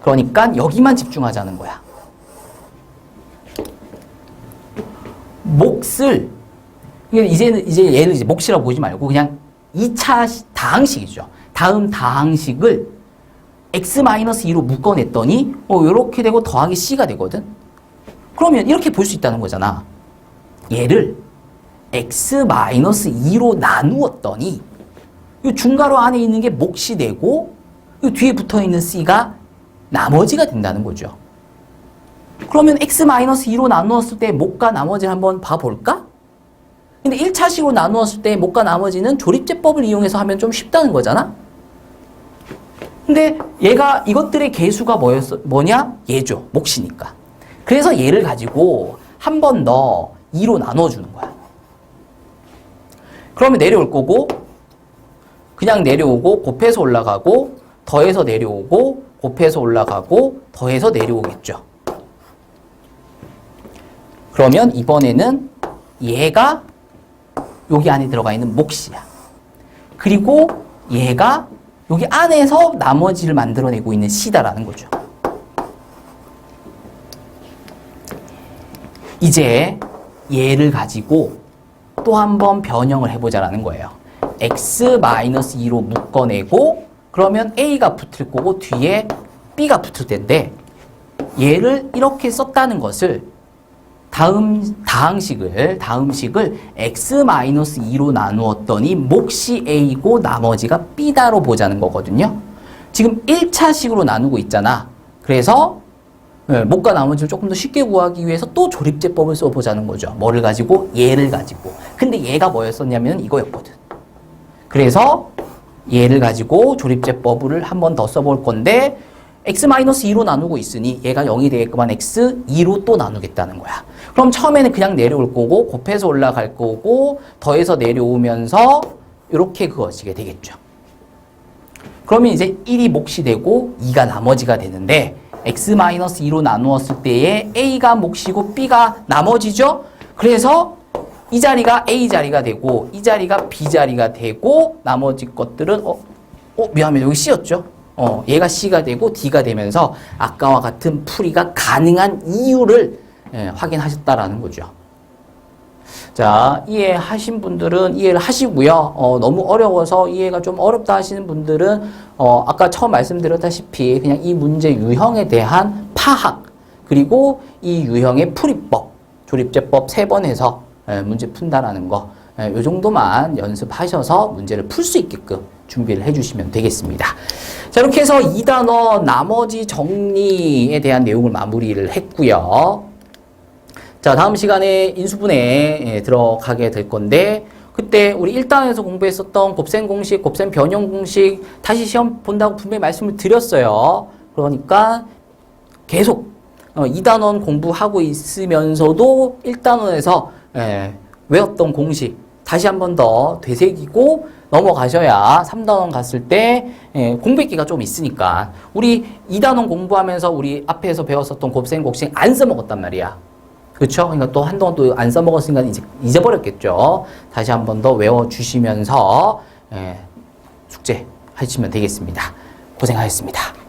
그러니까 여기만 집중하자는 거야. 몫을 이제 얘를 이제 몫이라고 보지 말고 그냥 2차 다항식이죠. 다음 다항식을 x-2로 묶어냈더니 이렇게 되고 더하기 c가 되거든. 그러면 이렇게 볼 수 있다는 거잖아. 얘를 x-2로 나누었더니 이 중괄호 안에 있는 게 몫이 되고 이 뒤에 붙어있는 c가 나머지가 된다는 거죠. 그러면 x-2로 나누었을 때 목과 나머지를 한번 봐볼까? 근데 1차식으로 나누었을 때 목과 나머지는 조립제법을 이용해서 하면 좀 쉽다는 거잖아? 근데 얘가 이것들의 개수가 뭐냐? 얘죠. 몫이니까. 그래서 얘를 가지고 한 번 더 2로 나눠주는 거야. 그러면 내려올 거고 그냥 내려오고 곱해서 올라가고 더해서 내려오고 곱해서 올라가고 더해서 내려오겠죠. 그러면 이번에는 얘가 여기 안에 들어가 있는 몫이야. 그리고 얘가 여기 안에서 나머지를 만들어내고 있는 c다라는 거죠. 이제 얘를 가지고 또 한 번 변형을 해보자라는 거예요. x-2로 묶어내고 그러면 a가 붙을 거고 뒤에 b가 붙을 텐데 얘를 이렇게 썼다는 것을 다음식을 x-2로 나누었더니 몫이 a고 나머지가 b다로 보자는 거거든요. 지금 1차식으로 나누고 있잖아. 그래서 목과 나머지를 조금 더 쉽게 구하기 위해서 또 조립제법을 써보자는 거죠. 뭐를 가지고? 얘를 가지고. 근데 얘가 뭐였었냐면 이거였거든. 그래서 얘를 가지고 조립제법을 한 번 더 써볼 건데 x-2로 나누고 있으니 얘가 0이 되게끔 한 x2로 또 나누겠다는 거야. 그럼 처음에는 그냥 내려올 거고 곱해서 올라갈 거고 더해서 내려오면서 이렇게 그어지게 되겠죠. 그러면 이제 1이 몫이 되고 2가 나머지가 되는데 x-2로 나누었을 때에 a가 몫이고 b가 나머지죠. 그래서 이 자리가 a 자리가 되고 이 자리가 b 자리가 되고 나머지 것들은 미안해 여기 c였죠. 얘가 c가 되고 d가 되면서 아까와 같은 풀이가 가능한 이유를 확인하셨다라는 거죠. 자, 이해하신 분들은 이해를 하시고요. 너무 어려워서 이해가 좀 어렵다 하시는 분들은 아까 처음 말씀드렸다시피 그냥 이 문제 유형에 대한 파악 그리고 이 유형의 풀이법, 조립제법 3번 해서 문제 푼다라는 거 이 정도만 연습하셔서 문제를 풀 수 있게끔 준비를 해주시면 되겠습니다. 자, 이렇게 해서 2단원 나머지 정리에 대한 내용을 마무리를 했고요. 자, 다음 시간에 인수분해 들어가게 될 건데 그때 우리 1단원에서 공부했었던 곱셈 공식, 곱셈 변형 공식 다시 시험 본다고 분명히 말씀을 드렸어요. 그러니까 계속 2단원 공부하고 있으면서도 1단원에서 외웠던 공식 다시 한 번 더 되새기고 넘어가셔야 3단원 갔을 때 공백기가 좀 있으니까 우리 2단원 공부하면서 우리 앞에서 배웠었던 곱셈, 곡셈 안 써먹었단 말이야. 그렇죠? 그러니까 또 한동안 또 안 써먹었으니까 이제 잊어버렸겠죠. 다시 한 번 더 외워주시면서 숙제 하시면 되겠습니다. 고생하셨습니다.